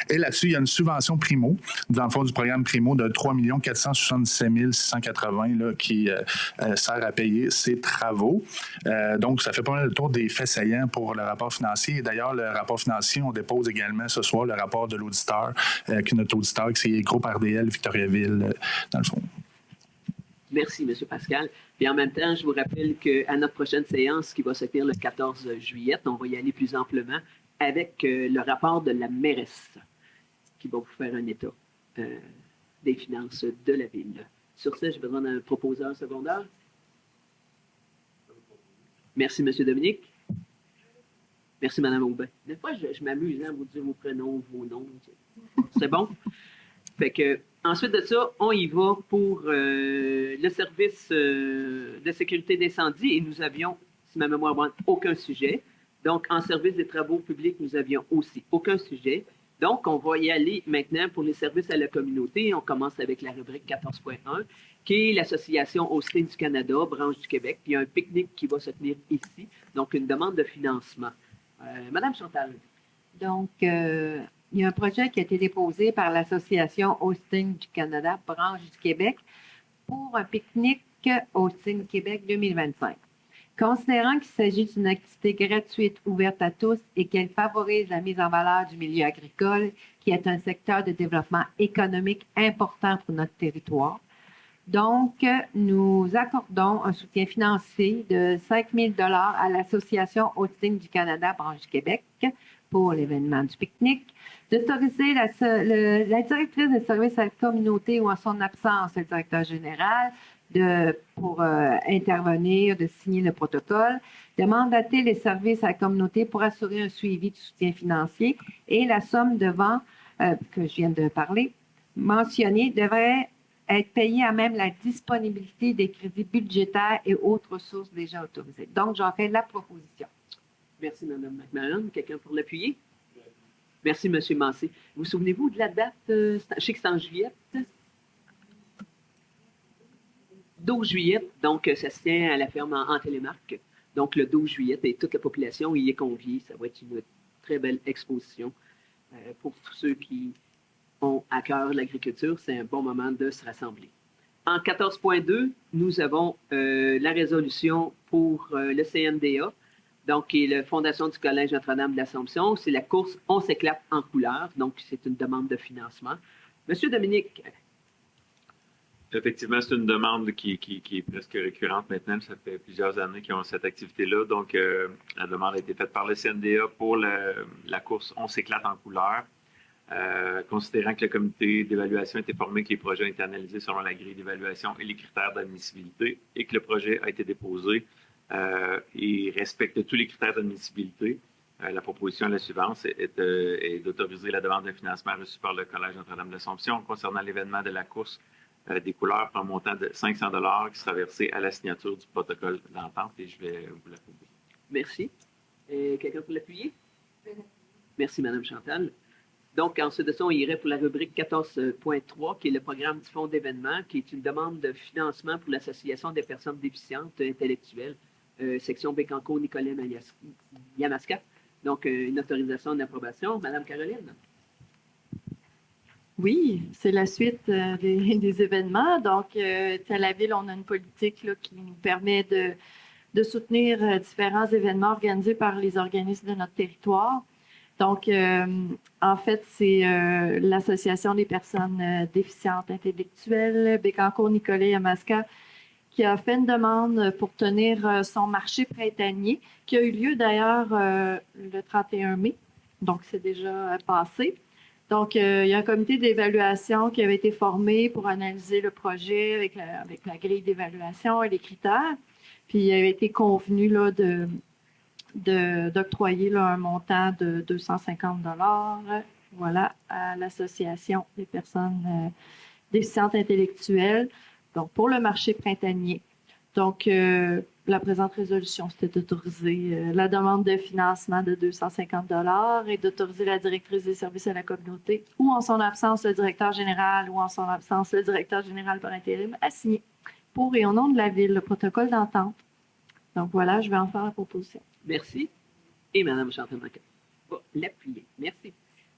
Et là-dessus, il y a une subvention Primo, dans le fond du programme Primo, de 3 477 680 là, qui sert à payer ces travaux. Donc, ça fait pas mal le tour des faits saillants pour le rapport financier. Et d'ailleurs, le rapport financier, on dépose également ce soir le rapport de l'auditeur, qui est notre auditeur, qui c'est Groupe RDL Victoriaville, dans le fond. Merci, M. Pascal. Et en même temps, je vous rappelle qu'à notre prochaine séance, qui va se tenir le 14 juillet, on va y aller plus amplement avec le rapport de la mairesse, qui va vous faire un état des finances de la Ville. Sur ce, j'ai besoin d'un proposeur secondaire. Merci, M. Dominique. Merci, Mme Aubin. Des fois, je m'amuse à vous dire vos prénoms, vos noms. C'est bon? Fait que, ensuite de ça, on y va pour le service de sécurité d'incendie et nous avions, si ma mémoire est bonne, aucun sujet. Donc, en service des travaux publics, nous avions aussi aucun sujet. Donc, on va y aller maintenant pour les services à la communauté. On commence avec la rubrique 14.1, qui est l'Association Austin du Canada, branche du Québec. Il y a un pique-nique qui va se tenir ici, donc une demande de financement. Madame Chantal. Donc, il y a un projet qui a été déposé par l'Association Austin du Canada, branche du Québec, pour un pique-nique Austin Québec 2025. Considérant qu'il s'agit d'une activité gratuite ouverte à tous et qu'elle favorise la mise en valeur du milieu agricole, qui est un secteur de développement économique important pour notre territoire, donc, nous accordons un soutien financier de 5 000 $ à l'Association Austin du Canada, branche du Québec, pour l'événement du pique-nique, d'autoriser la directrice des services à la communauté ou en son absence, le directeur général, pour intervenir, de signer le protocole, de mandater les services à la communauté pour assurer un suivi du soutien financier et la somme devant, que je viens de parler, mentionnée, devrait être payée à même la disponibilité des crédits budgétaires et autres ressources déjà autorisées. Donc, j'en fais la proposition. Merci, Mme McMahon. Quelqu'un pour l'appuyer? Merci, M. Massé. Vous souvenez-vous de la date? Je sais que c'est en juillet. 12 juillet, donc ça se tient à la ferme en Télémark. Donc, le 12 juillet, et toute la population y est conviée. Ça va être une très belle exposition pour tous ceux qui ont à cœur l'agriculture. C'est un bon moment de se rassembler. En 14.2, nous avons la résolution pour le CNDA, donc qui est la Fondation du Collège Notre-Dame de l'Assomption. C'est la course On s'éclate en couleurs, donc c'est une demande de financement. Monsieur Dominique. Effectivement, c'est une demande qui est presque récurrente maintenant. Ça fait plusieurs années qu'ils ont cette activité-là. Donc, la demande a été faite par le CNDA pour la course On s'éclate en couleurs. Considérant que le comité d'évaluation a été formé, que les projets ont été analysés selon la grille d'évaluation et les critères d'admissibilité et que le projet a été déposé et respecte tous les critères d'admissibilité, la proposition est la suivante, est d'autoriser la demande de financement reçue par le Collège Notre-Dame de l'Assomption concernant l'événement de la course des couleurs pour un montant de 500 $ qui sera versé à la signature du protocole d'entente et je vais vous l'appuyer. Merci. Quelqu'un pour l'appuyer? Merci, Mme Chantal. Donc, ensuite de ça, on irait pour la rubrique 14.3, qui est le programme du fonds d'événements, qui est une demande de financement pour l'Association des personnes déficientes intellectuelles, section Bécancourt-Nicolet-Yamaska. Donc, une autorisation d'approbation. Madame Caroline? Oui, c'est la suite des événements. Donc, à la Ville, on a une politique là, qui nous permet de soutenir différents événements organisés par les organismes de notre territoire. Donc, en fait, c'est l'Association des personnes déficientes intellectuelles, Bécancourt-Nicolet-Yamaska, qui a fait une demande pour tenir son marché printanier, qui a eu lieu d'ailleurs le 31 mai. Donc, c'est déjà passé. Donc, il y a un comité d'évaluation qui avait été formé pour analyser le projet avec la grille d'évaluation et les critères. Puis, il avait été convenu là, d'octroyer un montant de 250 $ voilà, à l'Association des personnes déficientes intellectuelles, donc pour le marché printanier. Donc, la présente résolution, c'était d'autoriser la demande de financement de 250 $ et d'autoriser la directrice des services à la communauté ou en son absence le directeur général ou en son absence le directeur général par intérim à signer pour et au nom de la Ville le protocole d'entente. Donc voilà, je vais en faire la proposition. Merci. Et Mme Chantal va l'appuyer. Merci.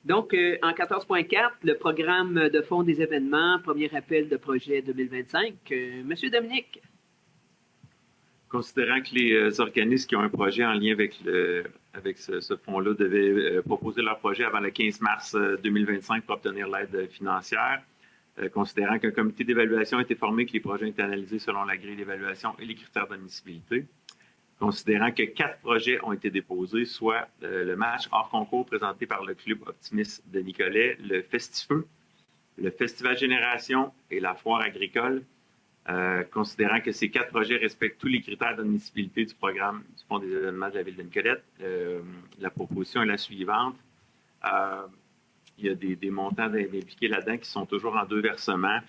Donc, en 14.4, le programme de fonds des événements, premier appel de projet 2025. Monsieur Dominique. Considérant que les organismes qui ont un projet en lien avec ce fonds-là devaient proposer leur projet avant le 15 mars 2025 pour obtenir l'aide financière, considérant qu'un comité d'évaluation a été formé, que les projets ont été analysés selon la grille d'évaluation et les critères d'admissibilité, considérant que 4 projets ont été déposés, soit le match hors concours présenté par le Club Optimiste de Nicolet, le Festifeu, le Festival Génération et la Foire agricole, considérant que ces 4 projets respectent tous les critères d'admissibilité du programme du Fonds des événements de la Ville de Nicolette. La proposition est la suivante. Il y a des montants impliqués là-dedans qui sont toujours en 2 versements.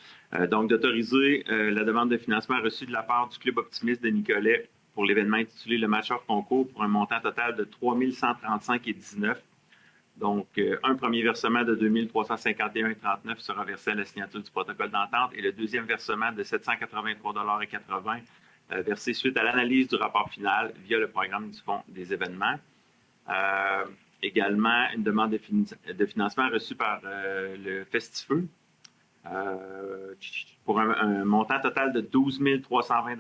Donc, d'autoriser la demande de financement reçue de la part du Club Optimiste de Nicolet pour l'événement intitulé Le match hors concours pour un montant total de 3 135,19 $, Donc, un premier versement de 2 351,39 sera versé à la signature du protocole d'entente et le deuxième versement de 783,80 versé suite à l'analyse du rapport final via le programme du Fonds des événements. Également, une demande de financement reçue par le Festifeu pour un montant total de 12 320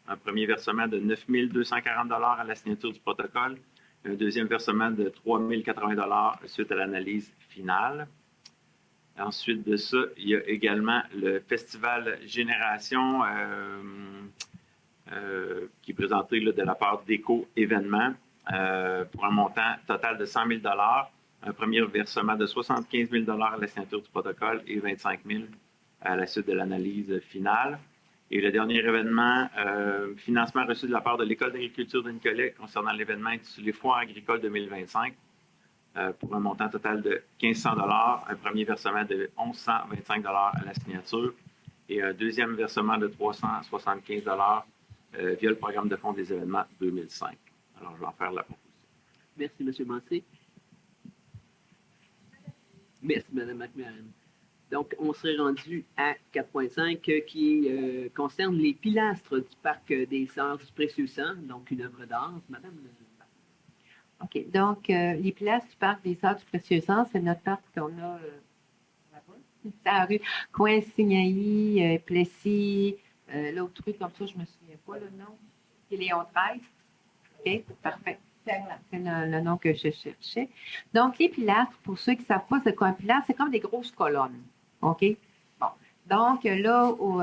un premier versement de 9 240 à la signature du protocole, un deuxième versement de 3 080 suite à l'analyse finale. Ensuite de ça, il y a également le Festival Génération qui est présenté là, de la part d'Éco-Événements pour un montant total de 100 000 un premier versement de 75 000 à la signature du protocole et 25 000 à la suite de l'analyse finale. Et le dernier événement, financement reçu de la part de l'École d'agriculture de Nicolet concernant l'événement intitulé Foire agricole 2025 pour un montant total de 1 500 un premier versement de 1 125 à la signature et un deuxième versement de 375 via le programme de fonds des événements 2005. Alors, je vais en faire la proposition. Merci, M. Mancé. Merci, Mme McMahon. Donc, on serait rendu à 4.5 qui concerne les pilastres du Parc des Sœurs du Précieux Sang, donc une œuvre d'art. Madame. OK. Donc, les pilastres du Parc des Sœurs du Précieux Sang, c'est notre parc qu'on a là-bas. C'est à la rue Coin-Signailly, Plessis, l'autre rue comme ça, je ne me souviens pas le nom. C'est Léon 13. OK, parfait. C'est le nom que je cherchais. Donc, les pilastres, pour ceux qui ne savent pas c'est quoi un pilastre, c'est comme des grosses colonnes. OK? Bon. Donc, là, où,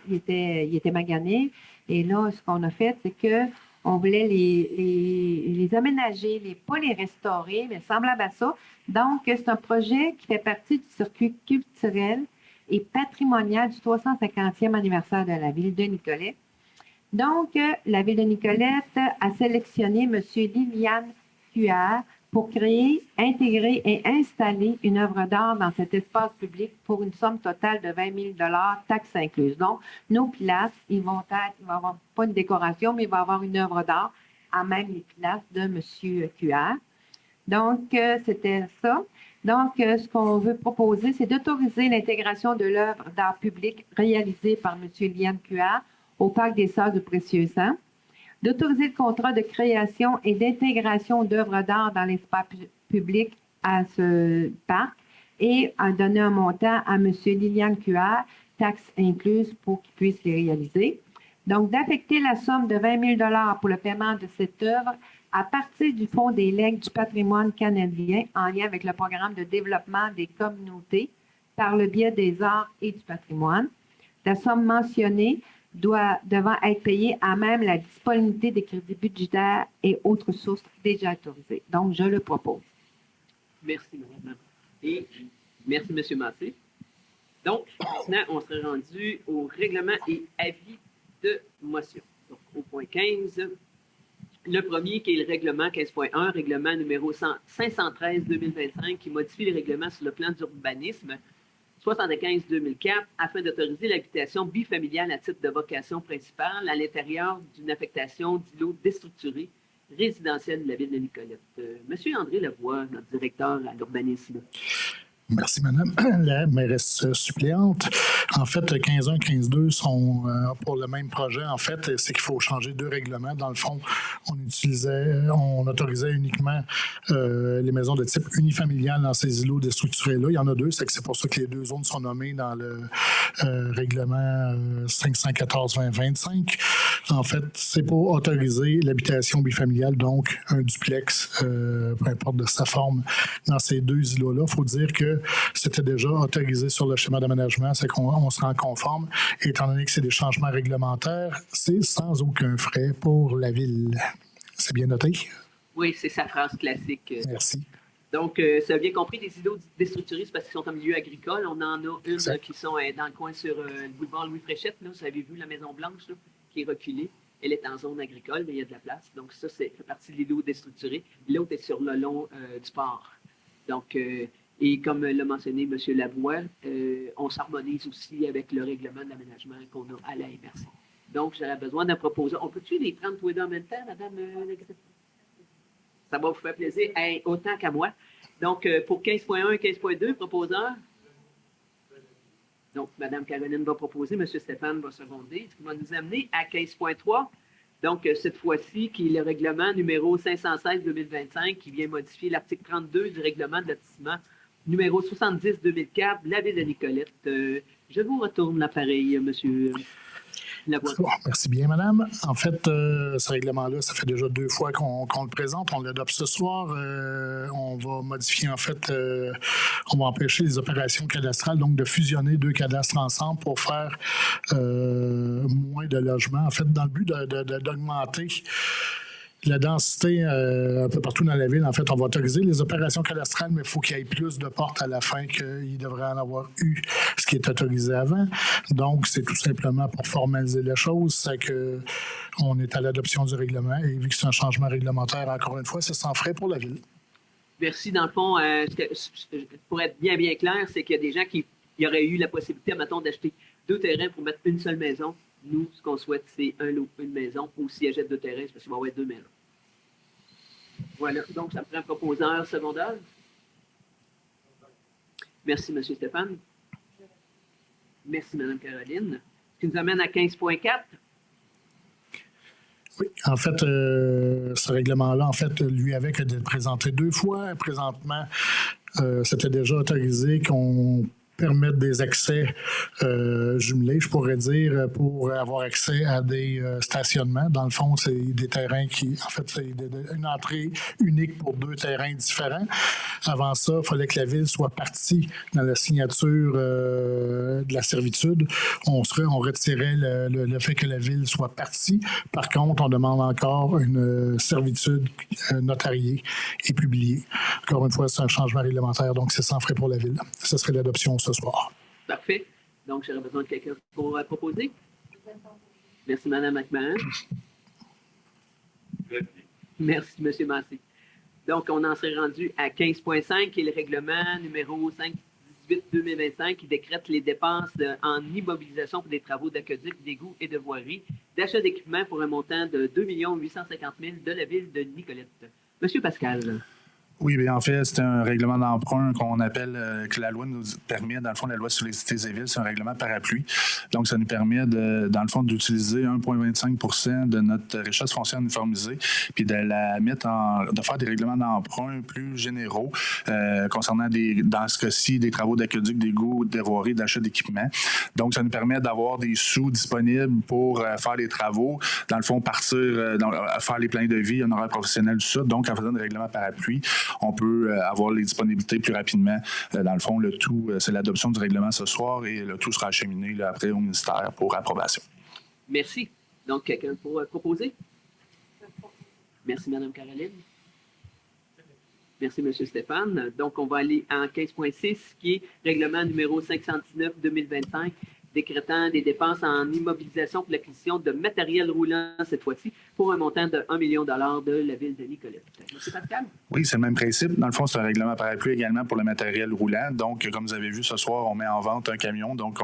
il était magané. Et là, ce qu'on a fait, c'est qu'on voulait les aménager, pas les restaurer, mais semblable à ça. Donc, c'est un projet qui fait partie du circuit culturel et patrimonial du 350e anniversaire de la ville de Nicolet. Donc, la ville de Nicolette a sélectionné M. Liliane Cuard pour créer, intégrer et installer une œuvre d'art dans cet espace public pour une somme totale de 20 000 taxes incluses. Donc, nos pilastres, il va avoir pas une décoration, mais il va avoir une œuvre d'art à même les pilastres de M. Cuard. Donc, c'était ça. Donc, ce qu'on veut proposer, c'est d'autoriser l'intégration de l'œuvre d'art public réalisée par M. Liliane Cuard au Parc des Sœurs du Précieux Sang, d'autoriser le contrat de création et d'intégration d'œuvres d'art dans l'espace public à ce parc et à donner un montant à M. Liliane Cuard, taxes incluses, pour qu'il puisse les réaliser. Donc, d'affecter la somme de 20 000 pour le paiement de cette œuvre à partir du Fonds des legs du patrimoine canadien en lien avec le programme de développement des communautés par le biais des arts et du patrimoine. La somme mentionnée devant être payée à même la disponibilité des crédits budgétaires et autres sources déjà autorisées. Donc, je le propose. Merci, Mme. Et merci, M. Massé. Donc, maintenant, on serait rendu au règlement et avis de motion. Donc, au point 15, le premier qui est le règlement 15.1, règlement numéro 513-2025, qui modifie les règlements sur le plan d'urbanisme 75-2004 afin d'autoriser l'habitation bifamiliale à titre de vocation principale à l'intérieur d'une affectation d'îlots déstructurés résidentiels de la ville de Nicolette. Monsieur André Lavoie, notre directeur à l'urbanisme. Merci, madame la mairesse suppléante. En fait, 15.1 et 15.2 sont pour le même projet. En fait, c'est qu'il faut changer deux règlements. Dans le fond, on autorisait uniquement les maisons de type unifamilial dans ces îlots déstructurés-là. Il y en a deux, c'est pour ça que les deux zones sont nommées dans le règlement 514-2025. En fait, c'est pour autoriser l'habitation bifamiliale, donc un duplex, peu importe de sa forme, dans ces deux îlots-là. Il faut dire que c'était déjà autorisé sur le schéma d'aménagement, c'est qu'on se rend conforme. Et étant donné que c'est des changements réglementaires, c'est sans aucun frais pour la ville. C'est bien noté? Oui, c'est sa phrase classique. Merci. Donc, ça a bien compris, des îlots déstructurés, c'est parce qu'ils sont en milieu agricole. On en a une qui sont dans le coin sur le boulevard Louis-Fréchette. Là, vous avez vu la Maison-Blanche là, qui est reculée. Elle est en zone agricole, mais il y a de la place. Donc, ça, fait partie de l'îlot déstructuré. L'autre est sur le long du port. Donc, et comme l'a mentionné M. Lavoie, on s'harmonise aussi avec le règlement d'aménagement qu'on a à la MRC. Donc, j'aurais besoin d'un proposant. On peut-tu les prendre tous les deux en même temps, Mme la secrétaire? Ça va vous faire plaisir, autant qu'à moi. Donc, pour 15.1 et 15.2, proposeur? Donc, Mme Caroline va proposer, M. Stéphane va seconder, ce qui va nous amener à 15.3. Donc, cette fois-ci, qui est le règlement numéro 516-2025, qui vient modifier l'article 32 du règlement de lotissement numéro 70-2004, la ville de Nicolette. Je vous retourne l'appareil, M. Lavoie. Bon, merci bien, madame. En fait, ce règlement-là, ça fait déjà 2 fois qu'on le présente. On l'adopte ce soir. On va modifier, en fait, on va empêcher les opérations cadastrales, donc de fusionner 2 cadastres ensemble pour faire moins de logements. En fait, dans le but d'augmenter la densité un peu partout dans la ville, en fait, on va autoriser les opérations cadastrales, mais il faut qu'il y ait plus de portes à la fin qu'il devrait en avoir eu ce qui est autorisé avant. Donc, c'est tout simplement pour formaliser les choses. C'est qu'on est à l'adoption du règlement et vu que c'est un changement réglementaire, encore une fois, c'est sans frais pour la ville. Merci. Dans le fond, pour être bien clair, c'est qu'il y a des gens qui y auraient eu la possibilité, mettons, d'acheter 2 terrains pour mettre une seule maison. Nous, ce qu'on souhaite, c'est une maison. Ou s'ils achètent 2 terrains, c'est parce qu'il va y avoir 2 maisons. Voilà. Donc, ça prend un proposeur secondaire. Merci, M. Stéphane. Merci, Mme Caroline. Ce qui nous amène à 15.4. Oui, en fait, ce règlement-là, en fait, lui avait été présenté 2 fois. Présentement, c'était déjà autorisé qu'on permettre des accès jumelés, je pourrais dire, pour avoir accès à des stationnements. Dans le fond, c'est des terrains qui, en fait, c'est une entrée unique pour 2 terrains différents. Avant ça, il fallait que la ville soit partie dans la signature de la servitude. On retirait le fait que la ville soit partie. Par contre, on demande encore une servitude notariée et publiée. Encore une fois, c'est un changement réglementaire, donc c'est sans frais pour la ville. Ce serait l'adoption ce soir. Parfait. Donc, j'aurais besoin de quelqu'un pour proposer. Merci, Mme McMahon. Merci, M. Massé. Donc, on en serait rendu à 15.5, qui est le règlement numéro 518-2025, qui décrète les dépenses en immobilisation pour des travaux d'aqueduc, d'égouts et de voirie, d'achat d'équipements pour un montant de 2 850 000 de la ville de Nicolette. M. Pascal. Oui, bien en fait, c'est un règlement d'emprunt qu'on appelle, que la loi nous permet, dans le fond, la loi sur les cités et villes, c'est un règlement parapluie. Donc, ça nous permet, dans le fond, d'utiliser 1,25 % de notre richesse foncière uniformisée, puis de la mettre de faire des règlements d'emprunt plus généraux concernant, dans ce cas-ci, des travaux d'aqueduc, d'égouts, de voirie, d'achat d'équipements. Donc, ça nous permet d'avoir des sous disponibles pour faire les travaux, dans le fond, partir, faire les plans de vie, un horaire professionnel, tout ça. Donc, en faisant des règlements parapluie, on peut avoir les disponibilités plus rapidement. Dans le fond, le tout, c'est l'adoption du règlement ce soir et le tout sera acheminé après au ministère pour approbation. Merci. Donc, quelqu'un pour proposer? Merci, Mme Caroline. Merci, M. Stéphane. Donc, on va aller en 15.6, qui est règlement numéro 519-2025, décrétant des dépenses en immobilisation pour l'acquisition de matériel roulant, cette fois-ci, pour un montant de 1 million de la ville de Nicolette. M. Pascal? Oui, c'est le même principe. Dans le fond, c'est un règlement parapluie également pour le matériel roulant. Donc, comme vous avez vu ce soir, on met en vente un camion. Donc,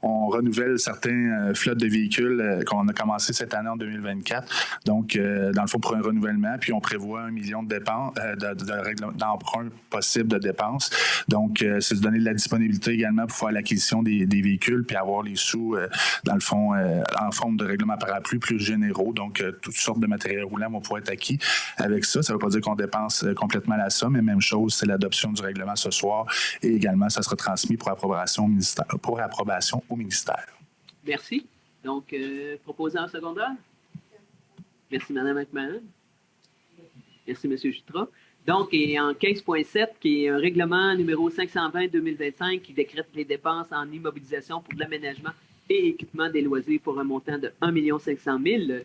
on renouvelle certains flottes de véhicules qu'on a commencé cette année en 2024. Donc, dans le fond, pour un renouvellement, puis on prévoit 1 million de dépenses, d'emprunts possibles de dépenses. Donc, c'est de donner de la disponibilité également pour faire l'acquisition des véhicules, puis avoir les sous, dans le fond, en forme de règlement parapluie plus généraux. Donc, toutes sortes de matériel roulant vont pouvoir être acquis avec ça. Ça ne veut pas dire qu'on dépense complètement la somme, mais même chose, c'est l'adoption du règlement ce soir et également, ça sera transmis pour approbation au ministère. Merci. Donc, proposé en secondaire. Merci, Mme McMahon. Merci, M. Jutra. Donc, et en 15.7, qui est un règlement numéro 520-2025 qui décrète les dépenses en immobilisation pour l'aménagement et équipement des loisirs pour un montant de 1 500 000.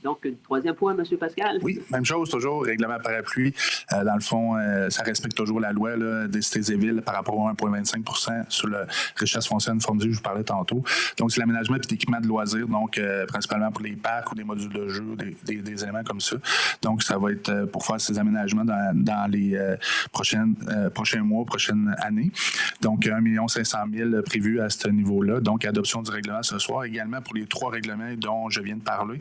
Donc, une troisième fois, M. Pascal. Oui, même chose, toujours, règlement parapluie. Dans le fond, ça respecte toujours la loi là, des cités et villes par rapport au 1,25 % sur la richesse foncière uniformisée que je vous parlais tantôt. Donc, c'est l'aménagement et l'équipement de loisirs, donc principalement pour les parcs ou des modules de jeu, des éléments comme ça. Donc, ça va être pour faire ces aménagements dans les prochains mois, prochaines années. Donc, 1 500 000 prévus à ce niveau-là. Donc, adoption du règlement ce soir. Également pour les 3 règlements dont je viens de parler.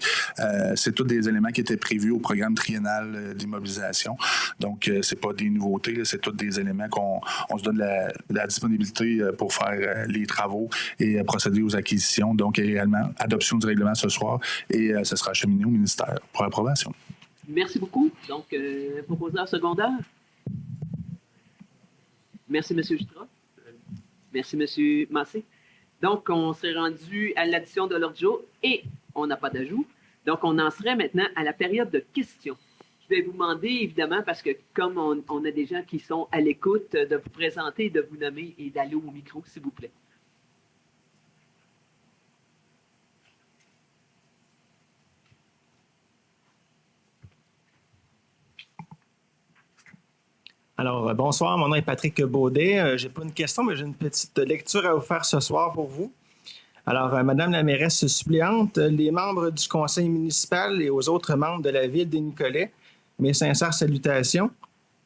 c'est tous des éléments qui étaient prévus au programme triennal d'immobilisation. Donc, c'est pas des nouveautés, là, c'est tous des éléments qu'on se donne la disponibilité pour faire les travaux et procéder aux acquisitions. Donc, également, adoption du règlement ce soir et ce sera acheminé au ministère pour approbation. Merci beaucoup. Donc, proposeur secondaire. Merci, M. Jutra. Merci, M. Massé. Donc, on s'est rendu à l'addition de l'ordre du jour et on n'a pas d'ajout. Donc, on en serait maintenant à la période de questions. Je vais vous demander, évidemment, parce que comme on a des gens qui sont à l'écoute, de vous présenter, de vous nommer et d'aller au micro, s'il vous plaît. Alors, bonsoir, mon nom est Patrick Baudet. Je n'ai pas une question, mais j'ai une petite lecture à vous faire ce soir pour vous. Alors, Madame la mairesse suppléante, les membres du conseil municipal et aux autres membres de la ville de Nicolet, mes sincères salutations.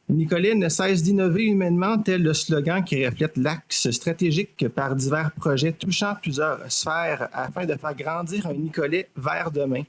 Nicolet ne cesse d'innover humainement, tel le slogan qui reflète l'axe stratégique par divers projets touchant plusieurs sphères afin de faire grandir un Nicolet vers demain.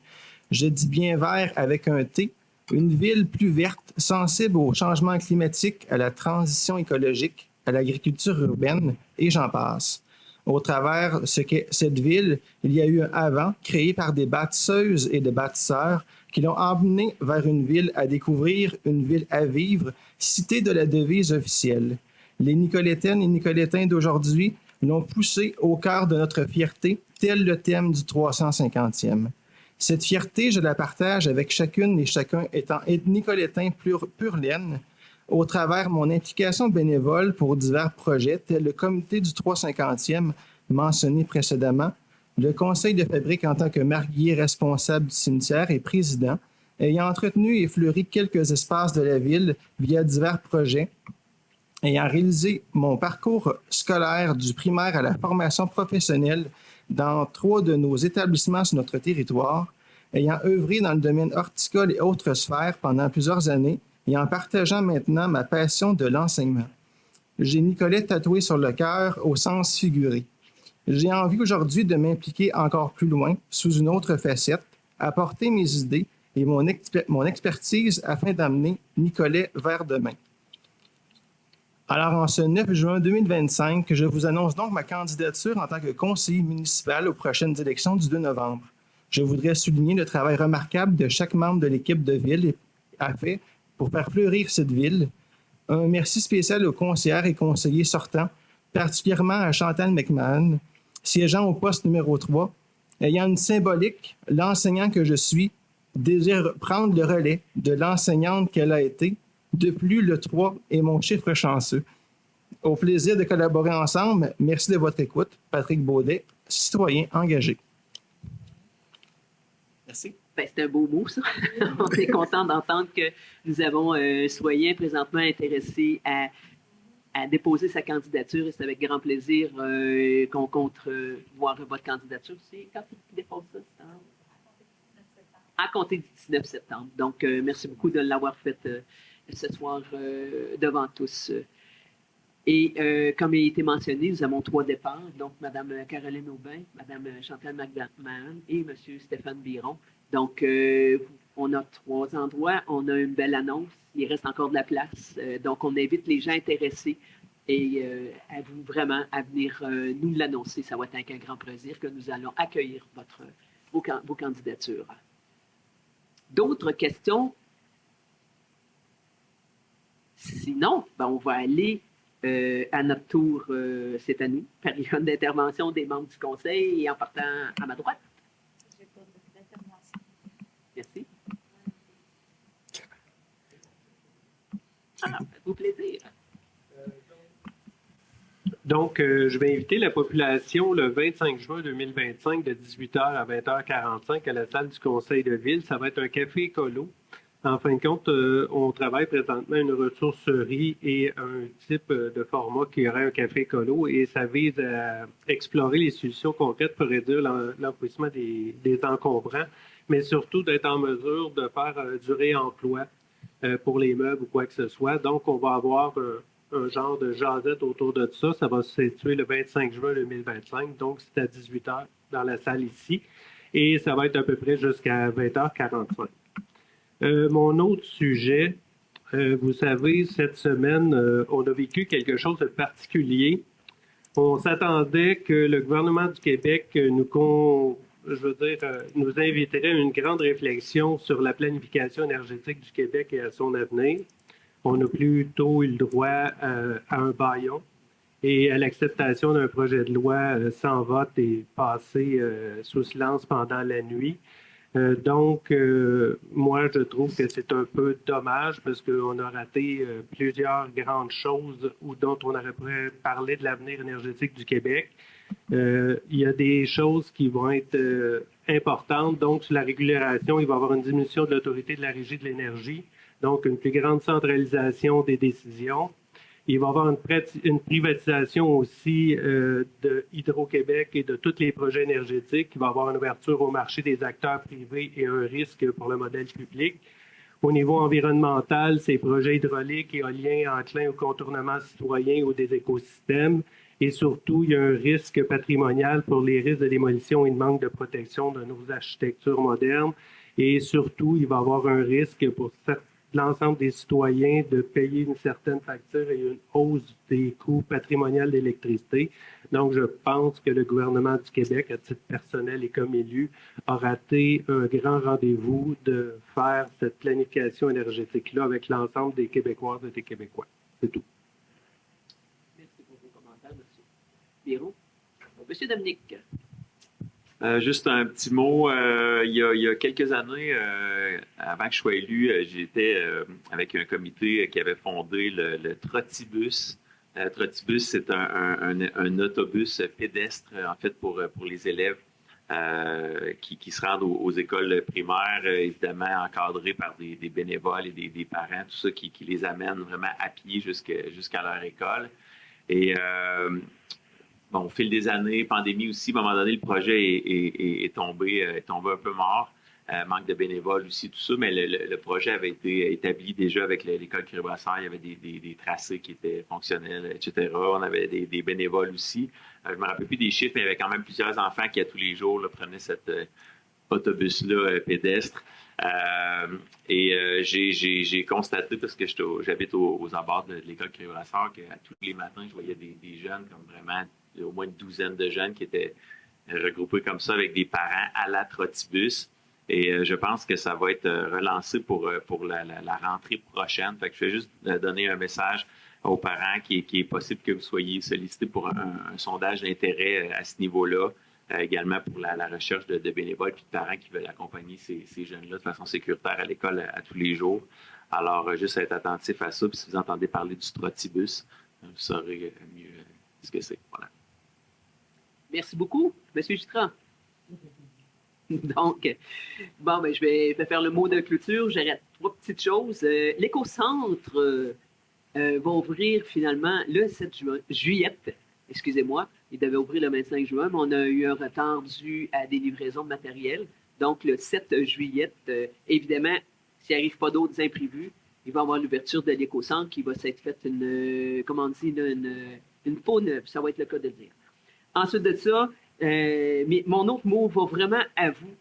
Je dis bien vert avec un T. Une ville plus verte, sensible au changement climatique, à la transition écologique, à l'agriculture urbaine, et j'en passe. Au travers de ce qu'est cette ville, il y a eu un avant, créé par des bâtisseuses et des bâtisseurs qui l'ont emmené vers une ville à découvrir, une ville à vivre, citée de la devise officielle. Les Nicolétaines et Nicolétains d'aujourd'hui l'ont poussé au cœur de notre fierté, tel le thème du 350e. Cette fierté, je la partage avec chacune et chacun étant nicolétain pur laine, au travers mon implication bénévole pour divers projets, tels le comité du 350e mentionné précédemment, le conseil de fabrique en tant que marguier responsable du cimetière et président, ayant entretenu et fleuri quelques espaces de la ville via divers projets, ayant réalisé mon parcours scolaire du primaire à la formation professionnelle dans 3 de nos établissements sur notre territoire, ayant œuvré dans le domaine horticole et autres sphères pendant plusieurs années et en partageant maintenant ma passion de l'enseignement. J'ai Nicolet tatoué sur le cœur au sens figuré. J'ai envie aujourd'hui de m'impliquer encore plus loin, sous une autre facette, apporter mes idées et mon expertise afin d'amener Nicolet vers demain. Alors, en ce 9 juin 2025, je vous annonce donc ma candidature en tant que conseiller municipal aux prochaines élections du 2 novembre. Je voudrais souligner le travail remarquable de chaque membre de l'équipe de ville a fait pour faire fleurir cette ville. Un merci spécial aux conseillères et conseillers sortants, particulièrement à Chantal McMahon, siégeant au poste numéro 3, ayant une symbolique, l'enseignant que je suis désire prendre le relais de l'enseignante qu'elle a été. De plus, le 3 est mon chiffre chanceux. Au plaisir de collaborer ensemble, merci de votre écoute. Patrick Baudet, citoyen engagé. Merci. Ben, c'est un beau mot, ça. On est content d'entendre que nous avons un citoyen présentement intéressé à déposer sa candidature et c'est avec grand plaisir qu'on compte voir votre candidature. C'est quand tu déposes ça? À compter du 19 septembre. Donc, merci beaucoup de l'avoir fait ce soir devant tous. Et comme il a été mentionné, nous avons 3 départs, donc Mme Caroline Aubin, Mme Chantal McMahon et M. Stéphane Biron. Donc, on a 3 endroits, on a une belle annonce, il reste encore de la place. Donc, on invite les gens intéressés et à vous vraiment à venir nous l'annoncer. Ça va être avec un grand plaisir que nous allons accueillir vos candidatures. D'autres questions? Sinon, ben, on va aller à notre tour cette année, période d'intervention des membres du conseil et en partant à ma droite. J'ai pas d'intervention. Merci. Ah, faites-vous plaisir. Donc, je vais inviter la population le 25 juin 2025 de 18h à 20h45 à la salle du conseil de ville. Ça va être un café écolo. En fin de compte, on travaille présentement une ressourcerie et un type de format qui aurait un café écolo et ça vise à explorer les solutions concrètes pour réduire l'enfouissement des encombrants, mais surtout d'être en mesure de faire du réemploi pour les meubles ou quoi que ce soit. Donc, on va avoir un genre de jasette autour de ça. Ça va se situer le 25 juin 2025, donc c'est à 18h dans la salle ici. et ça va être à peu près jusqu'à 20h45. Mon autre sujet, vous savez, cette semaine, on a vécu quelque chose de particulier. On s'attendait que le gouvernement du Québec nous inviterait à une grande réflexion sur la planification énergétique du Québec et à son avenir. On a plutôt eu le droit à un bâillon et à l'acceptation d'un projet de loi sans vote et passé sous silence pendant la nuit. Donc, moi, je trouve que c'est un peu dommage parce qu'on a raté plusieurs grandes choses dont on aurait pu parler de l'avenir énergétique du Québec. Il y a des choses qui vont être importantes. Donc, sur la régulation, il va y avoir une diminution de l'autorité de la Régie de l'énergie, donc une plus grande centralisation des décisions. Il va y avoir une privatisation aussi de Hydro-Québec et de tous les projets énergétiques. Il va y avoir une ouverture au marché des acteurs privés et un risque pour le modèle public. Au niveau environnemental, ces projets hydrauliques et éoliens enclins au contournement citoyen ou des écosystèmes. Et surtout, il y a un risque patrimonial pour les risques de démolition et de manque de protection de nos architectures modernes. Et surtout, il va y avoir un risque pour l'ensemble des citoyens de payer une certaine facture et une hausse des coûts patrimoniaux d'électricité. Donc, je pense que le gouvernement du Québec, à titre personnel et comme élu, a raté un grand rendez-vous de faire cette planification énergétique-là avec l'ensemble des Québécoises et des Québécois. C'est tout. Merci pour vos commentaires, M. Biron. M. Dominique. Juste un petit mot. Il y a quelques années, avant que je sois élu, j'étais avec un comité qui avait fondé le Trottibus. Trottibus, c'est un autobus pédestre, en fait, pour les élèves qui se rendent aux écoles primaires, évidemment encadrés par des bénévoles et des parents, tout ça qui les amène vraiment à pied jusqu'à leur école. Et bon, au fil des années, pandémie aussi, à un moment donné, le projet est tombé un peu mort. Manque de bénévoles aussi, tout ça, mais le projet avait été établi déjà avec l'école Curie-Brassard. Il y avait des tracés qui étaient fonctionnels, etc. On avait des bénévoles aussi. Je ne me rappelle plus des chiffres, mais il y avait quand même plusieurs enfants qui, à tous les jours, prenaient cet autobus-là pédestre. J'ai constaté, parce que j'habite aux abords de l'école Curie-Brassard, qu'à tous les matins, je voyais des jeunes, comme vraiment au moins une douzaine de jeunes qui étaient regroupés comme ça avec des parents à la Trottibus. Et je pense que ça va être relancé pour la rentrée prochaine. Fait que je vais juste donner un message aux parents qui est possible que vous soyez sollicités pour un sondage d'intérêt à ce niveau-là. Également pour la recherche de bénévoles et de parents qui veulent accompagner ces jeunes-là de façon sécuritaire à l'école à tous les jours. Alors, juste être attentif à ça. Puis si vous entendez parler du Trottibus, vous saurez mieux ce que c'est. Voilà. Merci beaucoup, M. Jutras. Donc, bon, ben, je vais faire le mot de clôture. J'arrête 3 petites choses. L'éco-centre va ouvrir finalement le 7 juillet. Excusez-moi, il devait ouvrir le 25 juin, mais on a eu un retard dû à des livraisons de matériel. Donc, le 7 juillet, évidemment, s'il n'arrive pas d'autres imprévus, il va y avoir l'ouverture de l'éco-centre qui va s'être faite une peau neuve. Ça va être le cas de le dire. Ensuite de ça, mais mon autre mot va vraiment à vous,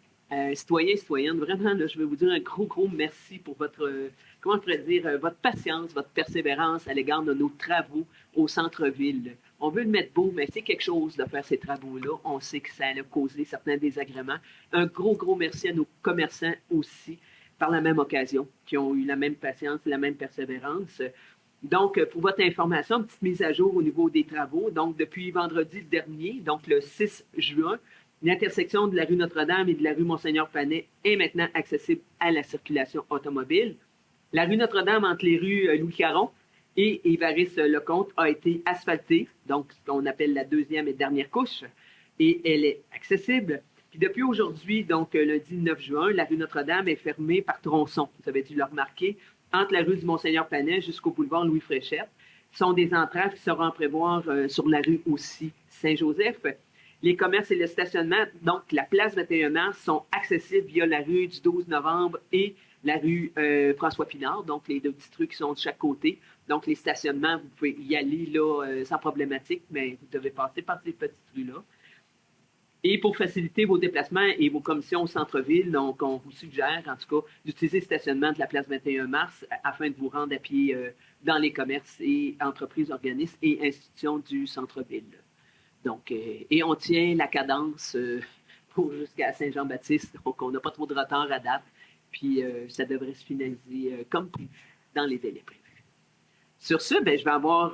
citoyens et citoyennes. Vraiment, là, je vais vous dire un gros merci pour votre, comment je pourrais dire, votre patience, votre persévérance à l'égard de nos travaux au centre-ville. On veut le mettre beau, mais c'est quelque chose de faire ces travaux-là. On sait que ça a causé certains désagréments. Un gros merci à nos commerçants aussi, par la même occasion, qui ont eu la même patience et la même persévérance. Donc, pour votre information, une petite mise à jour au niveau des travaux. Donc, depuis vendredi dernier, donc le 6 juin, l'intersection de la rue Notre-Dame et de la rue Monseigneur-Panet est maintenant accessible à la circulation automobile. La rue Notre-Dame entre les rues Louis-Caron et Évariste-Lecomte a été asphaltée, donc ce qu'on appelle la deuxième et dernière couche, et elle est accessible. Puis depuis aujourd'hui, donc lundi 9 juin, la rue Notre-Dame est fermée par tronçon. Vous avez dû le remarquer, entre la rue du Monseigneur-Panet jusqu'au boulevard Louis-Fréchette. Ce sont des entraves qui seront à prévoir sur la rue aussi Saint-Joseph. Les commerces et le stationnement, donc la place 21 mars, sont accessibles via la rue du 12 novembre et la rue François-Pinard, donc les 2 petites rues qui sont de chaque côté. Donc les stationnements, vous pouvez y aller là, sans problématique, mais vous devez passer par ces petites rues-là. Et pour faciliter vos déplacements et vos commissions au centre-ville, donc on vous suggère en tout cas d'utiliser le stationnement de la place 21 mars afin de vous rendre à pied dans les commerces et entreprises, organismes et institutions du centre-ville. Donc, et on tient la cadence pour jusqu'à Saint-Jean-Baptiste, donc on n'a pas trop de retard à date, puis ça devrait se finaliser comme prévu dans les délais prévus. Sur ce, je vais avoir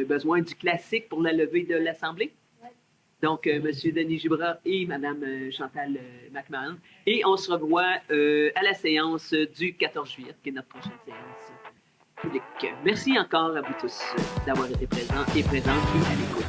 besoin du classique pour la levée de l'Assemblée. Donc, M. Denis Gibras et Mme Chantal McMahon. Et on se revoit à la séance du 14 juillet, qui est notre prochaine séance publique. Merci encore à vous tous d'avoir été présents et présentes et à l'écoute.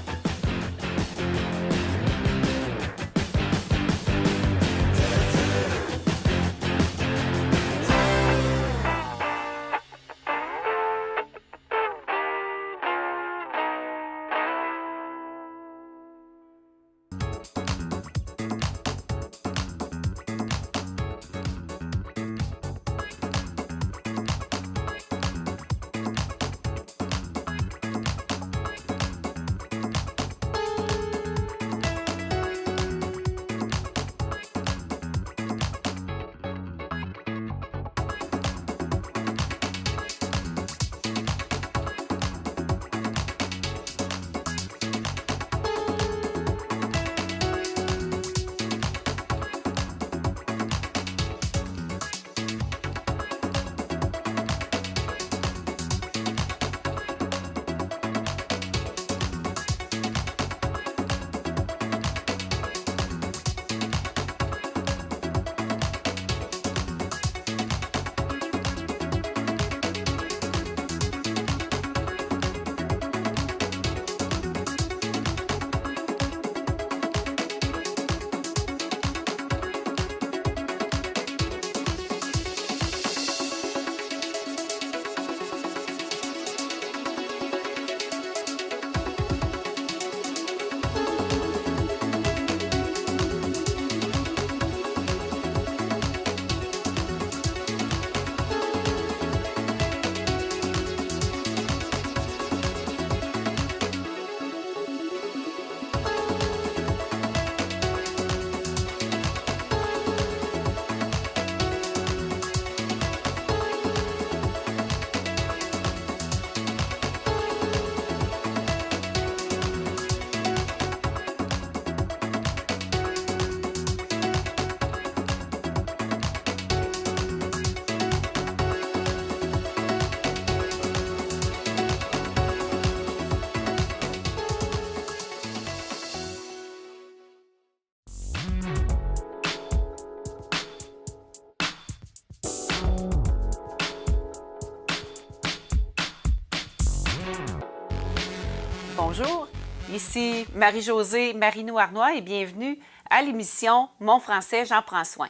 Bonjour, ici Marie-Josée Marino-Arnois et bienvenue à l'émission Mon français, j'en prends soin.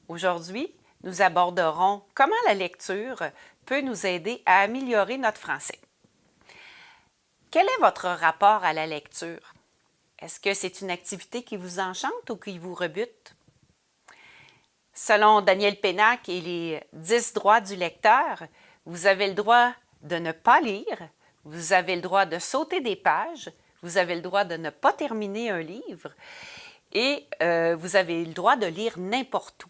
Aujourd'hui, nous aborderons comment la lecture peut nous aider à améliorer notre français. Quel est votre rapport à la lecture? Est-ce que c'est une activité qui vous enchante ou qui vous rebute? Selon Daniel Pénac et les 10 droits du lecteur, vous avez le droit de ne pas lire, vous avez le droit de sauter des pages, vous avez le droit de ne pas terminer un livre et vous avez le droit de lire n'importe où.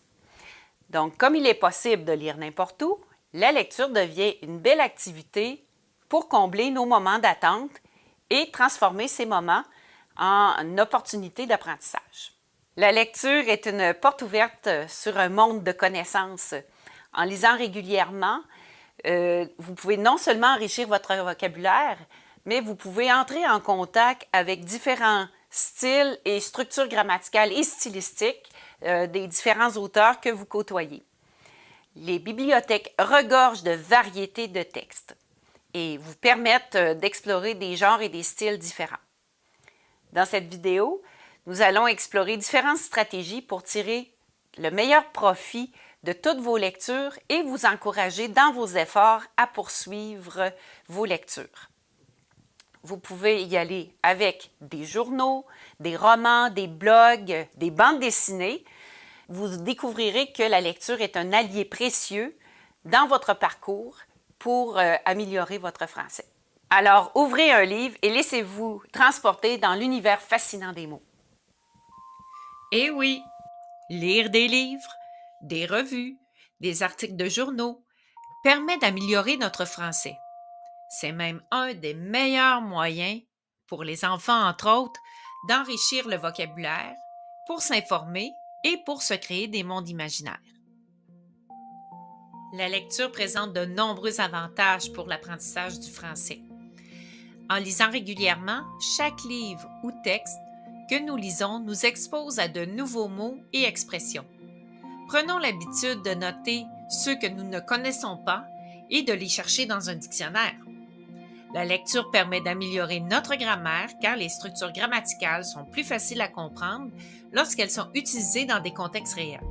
Donc, comme il est possible de lire n'importe où, la lecture devient une belle activité pour combler nos moments d'attente et transformer ces moments en opportunité d'apprentissage. La lecture est une porte ouverte sur un monde de connaissances. En lisant régulièrement, vous pouvez non seulement enrichir votre vocabulaire, mais vous pouvez entrer en contact avec différents styles et structures grammaticales et stylistiques des différents auteurs que vous côtoyez. Les bibliothèques regorgent de variétés de textes et vous permettent d'explorer des genres et des styles différents. Dans cette vidéo, nous allons explorer différentes stratégies pour tirer le meilleur profit de toutes vos lectures et vous encourager dans vos efforts à poursuivre vos lectures. Vous pouvez y aller avec des journaux, des romans, des blogs, des bandes dessinées. Vous découvrirez que la lecture est un allié précieux dans votre parcours pour améliorer votre français. Alors, ouvrez un livre et laissez-vous transporter dans l'univers fascinant des mots. Eh oui, lire des livres, des revues, des articles de journaux permet d'améliorer notre français. C'est même un des meilleurs moyens, pour les enfants entre autres, d'enrichir le vocabulaire, pour s'informer et pour se créer des mondes imaginaires. La lecture présente de nombreux avantages pour l'apprentissage du français. En lisant régulièrement, chaque livre ou texte que nous lisons nous expose à de nouveaux mots et expressions. Prenons l'habitude de noter ceux que nous ne connaissons pas et de les chercher dans un dictionnaire. La lecture permet d'améliorer notre grammaire car les structures grammaticales sont plus faciles à comprendre lorsqu'elles sont utilisées dans des contextes réels.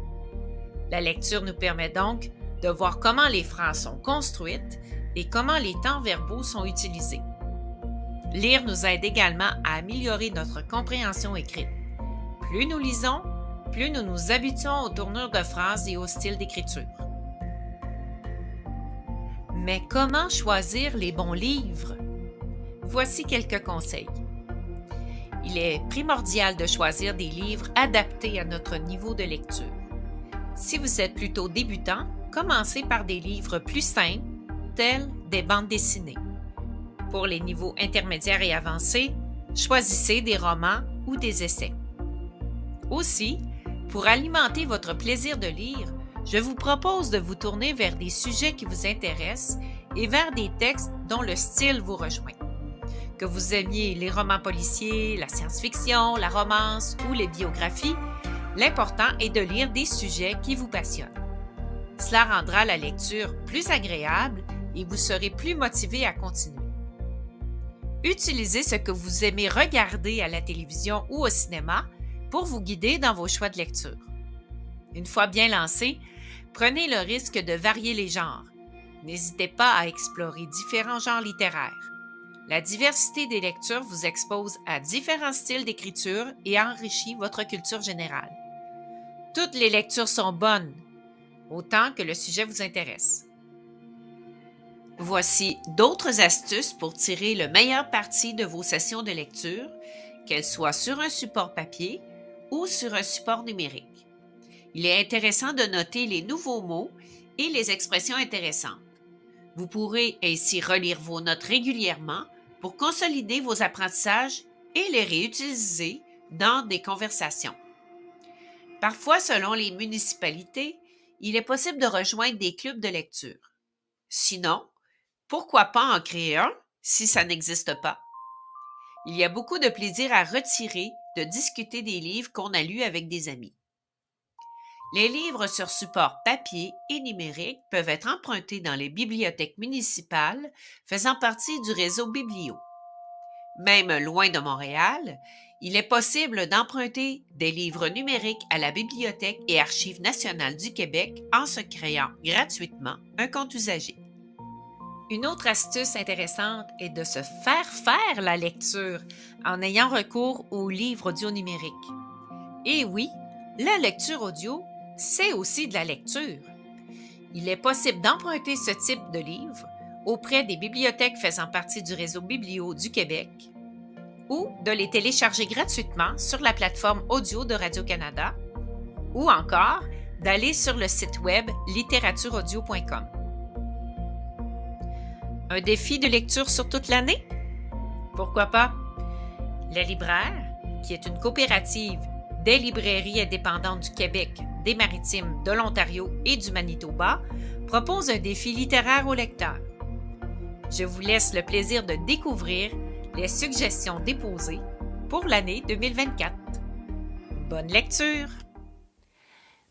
La lecture nous permet donc de voir comment les phrases sont construites et comment les temps verbaux sont utilisés. Lire nous aide également à améliorer notre compréhension écrite. Plus nous lisons, plus nous nous habituons aux tournures de phrases et au style d'écriture. Mais comment choisir les bons livres? Voici quelques conseils. Il est primordial de choisir des livres adaptés à notre niveau de lecture. Si vous êtes plutôt débutant, commencez par des livres plus simples, tels des bandes dessinées. Pour les niveaux intermédiaires et avancés, choisissez des romans ou des essais. Aussi, pour alimenter votre plaisir de lire, je vous propose de vous tourner vers des sujets qui vous intéressent et vers des textes dont le style vous rejoint. Que vous aimiez les romans policiers, la science-fiction, la romance ou les biographies, l'important est de lire des sujets qui vous passionnent. Cela rendra la lecture plus agréable et vous serez plus motivé à continuer. Utilisez ce que vous aimez regarder à la télévision ou au cinéma pour vous guider dans vos choix de lecture. Une fois bien lancé, prenez le risque de varier les genres. N'hésitez pas à explorer différents genres littéraires. La diversité des lectures vous expose à différents styles d'écriture et enrichit votre culture générale. Toutes les lectures sont bonnes, autant que le sujet vous intéresse. Voici d'autres astuces pour tirer le meilleur parti de vos sessions de lecture, qu'elles soient sur un support papier ou sur un support numérique. Il est intéressant de noter les nouveaux mots et les expressions intéressantes. Vous pourrez ainsi relire vos notes régulièrement pour consolider vos apprentissages et les réutiliser dans des conversations. Parfois, selon les municipalités, il est possible de rejoindre des clubs de lecture. Sinon, pourquoi pas en créer un si ça n'existe pas? Il y a beaucoup de plaisir à retirer de discuter des livres qu'on a lus avec des amis. Les livres sur support papier et numérique peuvent être empruntés dans les bibliothèques municipales faisant partie du réseau Biblio. Même loin de Montréal, il est possible d'emprunter des livres numériques à la Bibliothèque et Archives nationales du Québec en se créant gratuitement un compte usager. Une autre astuce intéressante est de se faire la lecture en ayant recours aux livres audio numériques. Et oui, la lecture audio, c'est aussi de la lecture. Il est possible d'emprunter ce type de livre auprès des bibliothèques faisant partie du réseau Biblio du Québec ou de les télécharger gratuitement sur la plateforme audio de Radio-Canada ou encore d'aller sur le site web littératureaudio.com. Un défi de lecture sur toute l'année? Pourquoi pas? La Libraire, qui est une coopérative des librairies indépendantes du Québec, des Maritimes, de l'Ontario et du Manitoba, propose un défi littéraire aux lecteurs. Je vous laisse le plaisir de découvrir les suggestions déposées pour l'année 2024. Bonne lecture!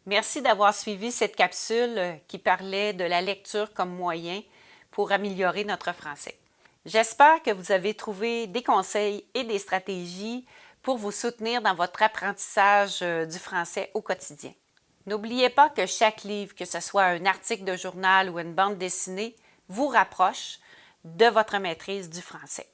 Merci d'avoir suivi cette capsule qui parlait de la lecture comme moyen pour améliorer notre français. J'espère que vous avez trouvé des conseils et des stratégies pour vous soutenir dans votre apprentissage du français au quotidien. N'oubliez pas que chaque livre, que ce soit un article de journal ou une bande dessinée, vous rapproche de votre maîtrise du français.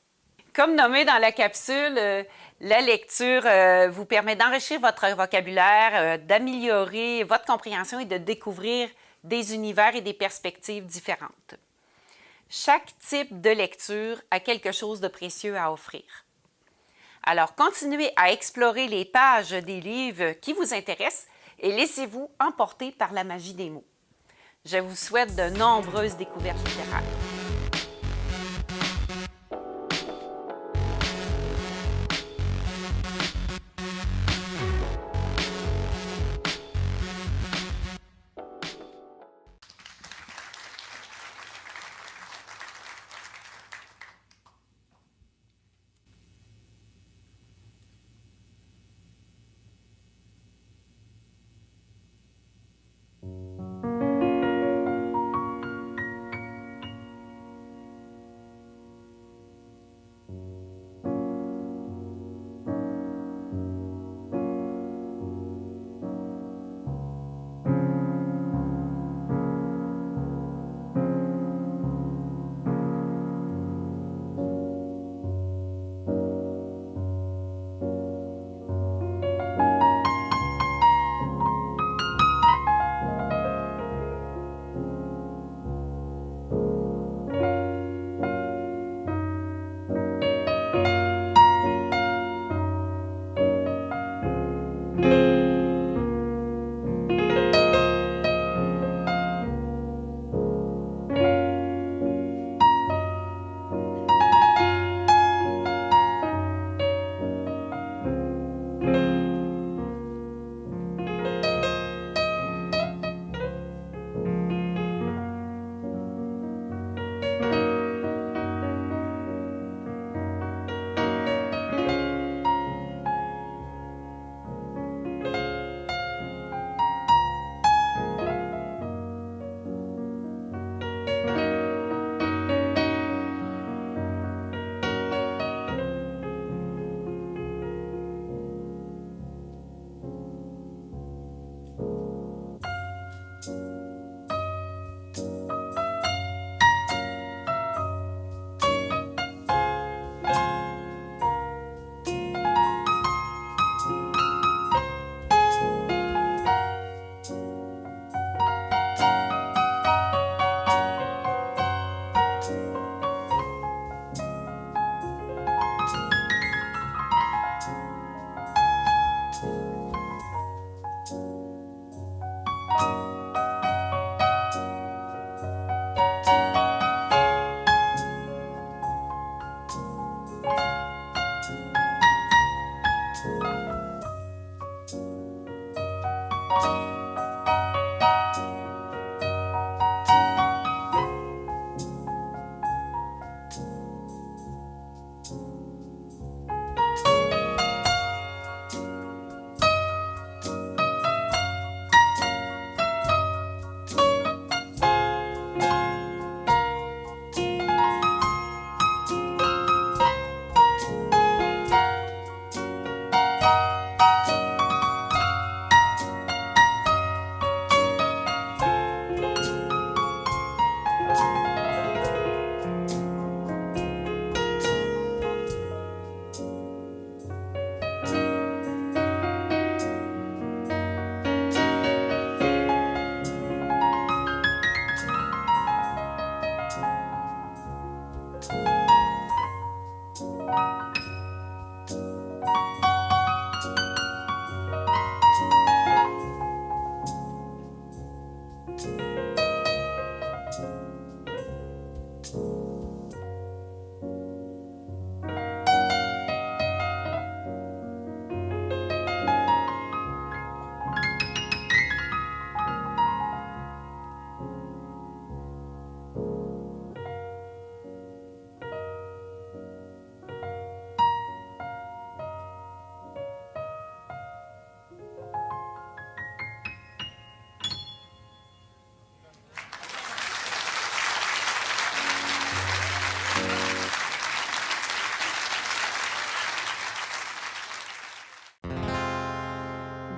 Comme nommé dans la capsule, la lecture vous permet d'enrichir votre vocabulaire, d'améliorer votre compréhension et de découvrir des univers et des perspectives différentes. Chaque type de lecture a quelque chose de précieux à offrir. Alors, continuez à explorer les pages des livres qui vous intéressent et laissez-vous emporter par la magie des mots. Je vous souhaite de nombreuses découvertes littéraires.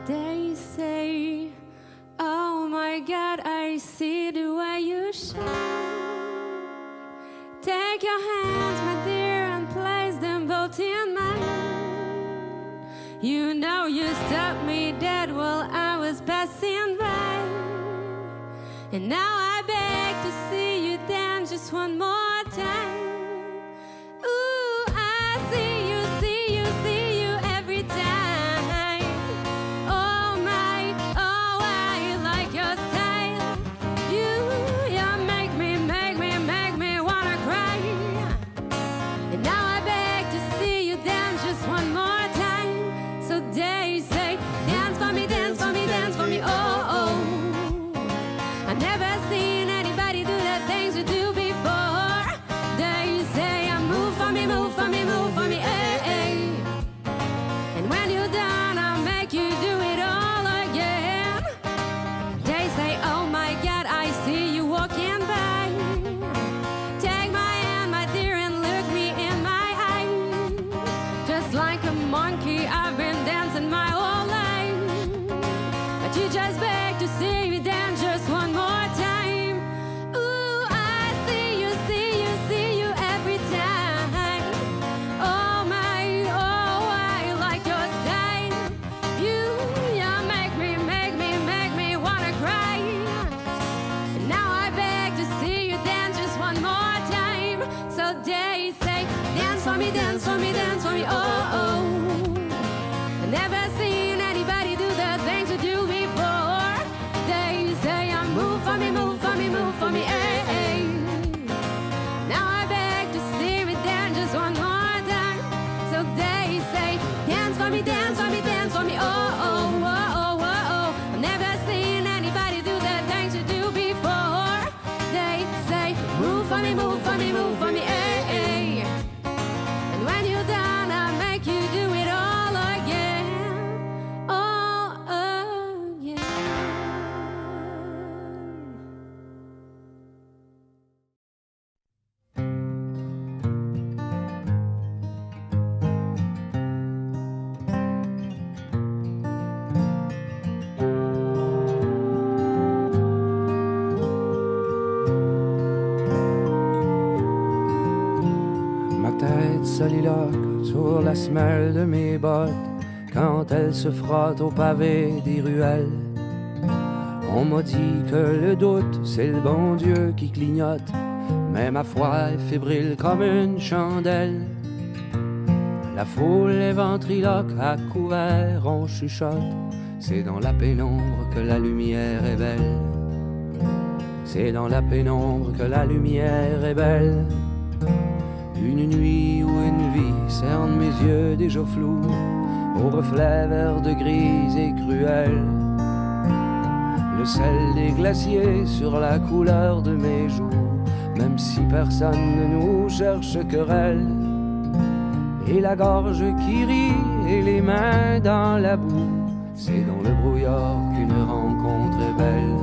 They say, oh my God, I see the way you shine. Take your hands, my dear, and place them both in mine. You know you stopped me dead while I was passing by. And now I beg to see you dance just one more time. Ooh, I see you, see you, see me, dance for me, dance for me. Oh, oh, oh, oh, oh, oh. I've never seen anybody do the things you do before. They say, move for me, move for me, move for me, hey, hey. And when you're done, I'll make you do it all again, all again. Ma tête soliloque sur la semelle de mes bottes quand elle se frotte au pavé des ruelles. On m'a dit que le doute, c'est le bon Dieu qui clignote, mais ma foi est fébrile comme une chandelle. La foule est ventriloque, à couvert on chuchote, c'est dans la pénombre que la lumière est belle. C'est dans la pénombre que la lumière est belle. Une nuit ou une vie cerne mes yeux déjà flous, au reflet vert de grise et cruel. Le sel des glaciers sur la couleur de mes joues, même si personne ne nous cherche querelle. Et la gorge qui rit et les mains dans la boue, c'est dans le brouillard qu'une rencontre est belle.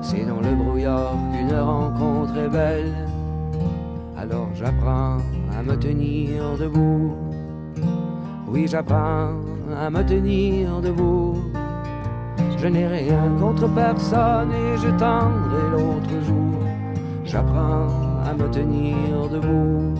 C'est dans le brouillard qu'une rencontre est belle. Alors j'apprends à me tenir debout. Oui, j'apprends à me tenir debout. Je n'ai rien contre personne et je tendrai l'autre jour. J'apprends à me tenir debout.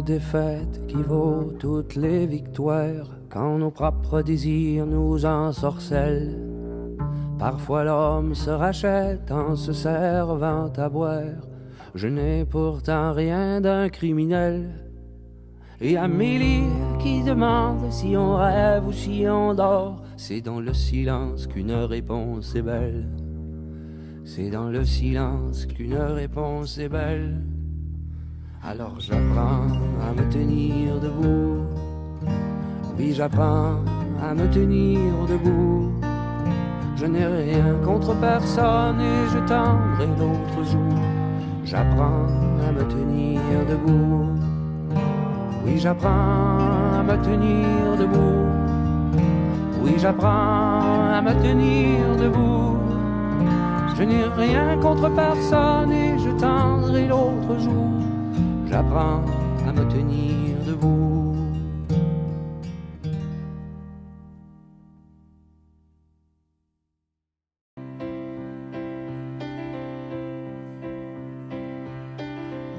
Défaite qui vaut toutes les victoires quand nos propres désirs nous ensorcellent. Parfois l'homme se rachète en se servant à boire. Je n'ai pourtant rien d'un criminel. Et Amélie qui demande si on rêve ou si on dort, c'est dans le silence qu'une réponse est belle. C'est dans le silence qu'une réponse est belle. Alors j'apprends à me tenir debout. Oui, j'apprends à me tenir debout. Je n'ai rien contre personne et je tendrai l'autre jour. J'apprends à me tenir debout. Oui, j'apprends à me tenir debout. Oui, j'apprends à me tenir debout. Je n'ai rien contre personne et je tendrai l'autre jour. J'apprends à me tenir debout.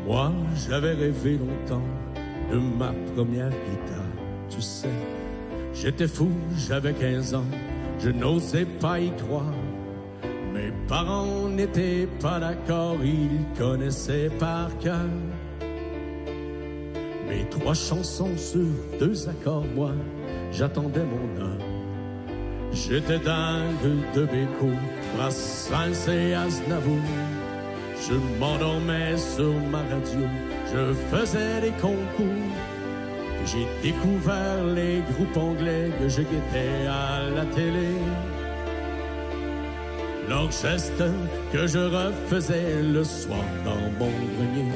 Moi, j'avais rêvé longtemps de ma première guitare. Tu sais, j'étais fou, j'avais 15 ans, je n'osais pas y croire. Mes parents n'étaient pas d'accord, ils connaissaient par cœur mes 3 chansons sur 2 accords, moi, j'attendais mon heure. J'étais dingue de Béco, Brassens et Aznavour. Je m'endormais sur ma radio, je faisais des concours. J'ai découvert les groupes anglais que je guettais à la télé. L'orchestre que je refaisais le soir dans mon grenier.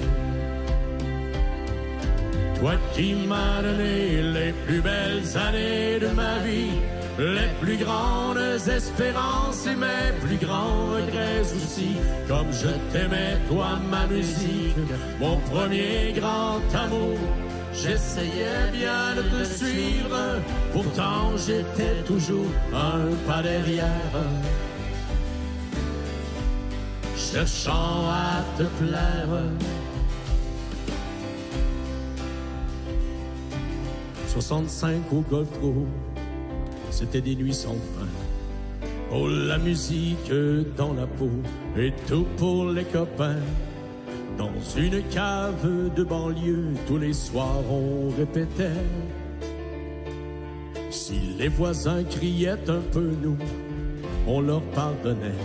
Toi qui m'as donné les plus belles années de ma vie, les plus grandes espérances et mes plus grands regrets aussi. Comme je t'aimais, toi, ma musique, mon premier grand amour. J'essayais bien de te suivre, pourtant j'étais toujours un pas derrière, cherchant à te plaire. 65 au Golf Pro, c'était des nuits sans fin. Oh, la musique dans la peau et tout pour les copains. Dans une cave de banlieue, tous les soirs on répétait. Si les voisins criaient un peu, nous, on leur pardonnait.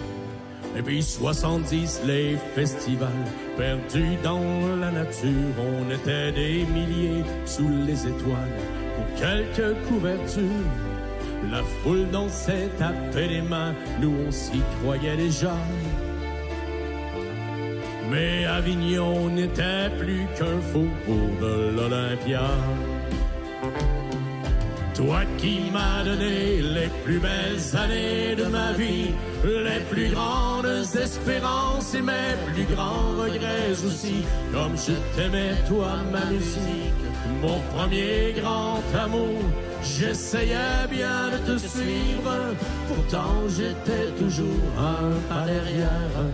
Et puis 70, les festivals, perdus dans la nature. On était des milliers sous les étoiles, pour quelques couvertures. La foule dansait, tapait les mains, nous on s'y croyait déjà. Mais Avignon n'était plus qu'un faubourg de l'Olympia. Toi qui m'as donné les plus belles années de ma vie, les plus grandes espérances et mes plus grands regrets aussi. Comme je t'aimais, toi, ma musique, mon premier grand amour. J'essayais bien de te suivre, pourtant j'étais toujours un pas derrière.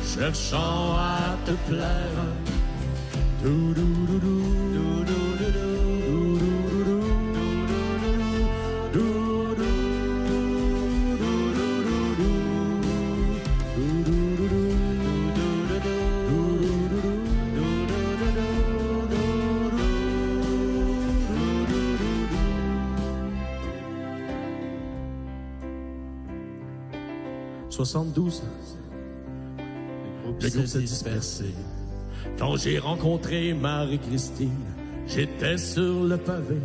Cherchant à te plaire. « 72, le groupe s'est dispersé. Quand j'ai rencontré Marie-Christine, j'étais sur le pavé.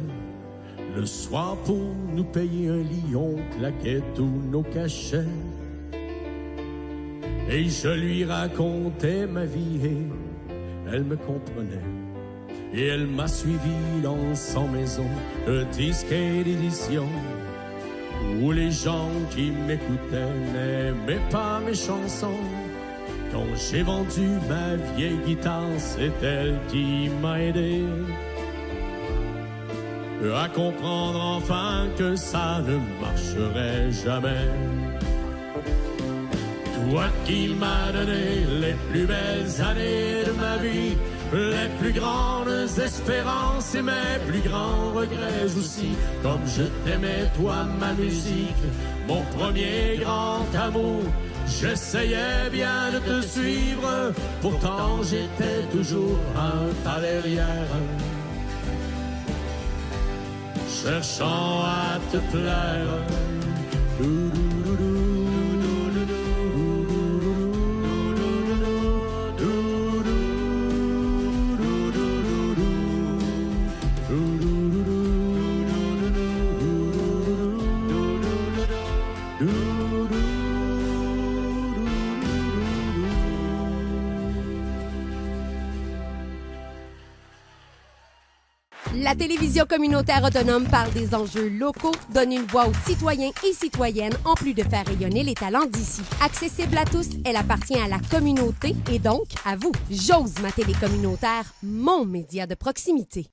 Le soir, pour nous payer un lit, on claquait tous nos cachets. Et je lui racontais ma vie et elle me comprenait. Et elle m'a suivi dans son maison de disques et d'éditions, où les gens qui m'écoutaient n'aimaient pas mes chansons. Quand j'ai vendu ma vieille guitare, c'est elle qui m'a aidé à comprendre enfin que ça ne marcherait jamais. Toi qui m'as donné les plus belles années de ma vie, les plus grandes espérances et mes plus grands regrets aussi. Comme je t'aimais, toi, ma musique, mon premier grand amour. J'essayais bien de te suivre, pourtant j'étais toujours un pas derrière. Cherchant à te plaire. La télévision communautaire autonome parle des enjeux locaux, donne une voix aux citoyens et citoyennes, en plus de faire rayonner les talents d'ici. Accessible à tous, elle appartient à la communauté et donc à vous. J'ose ma télé communautaire, mon média de proximité.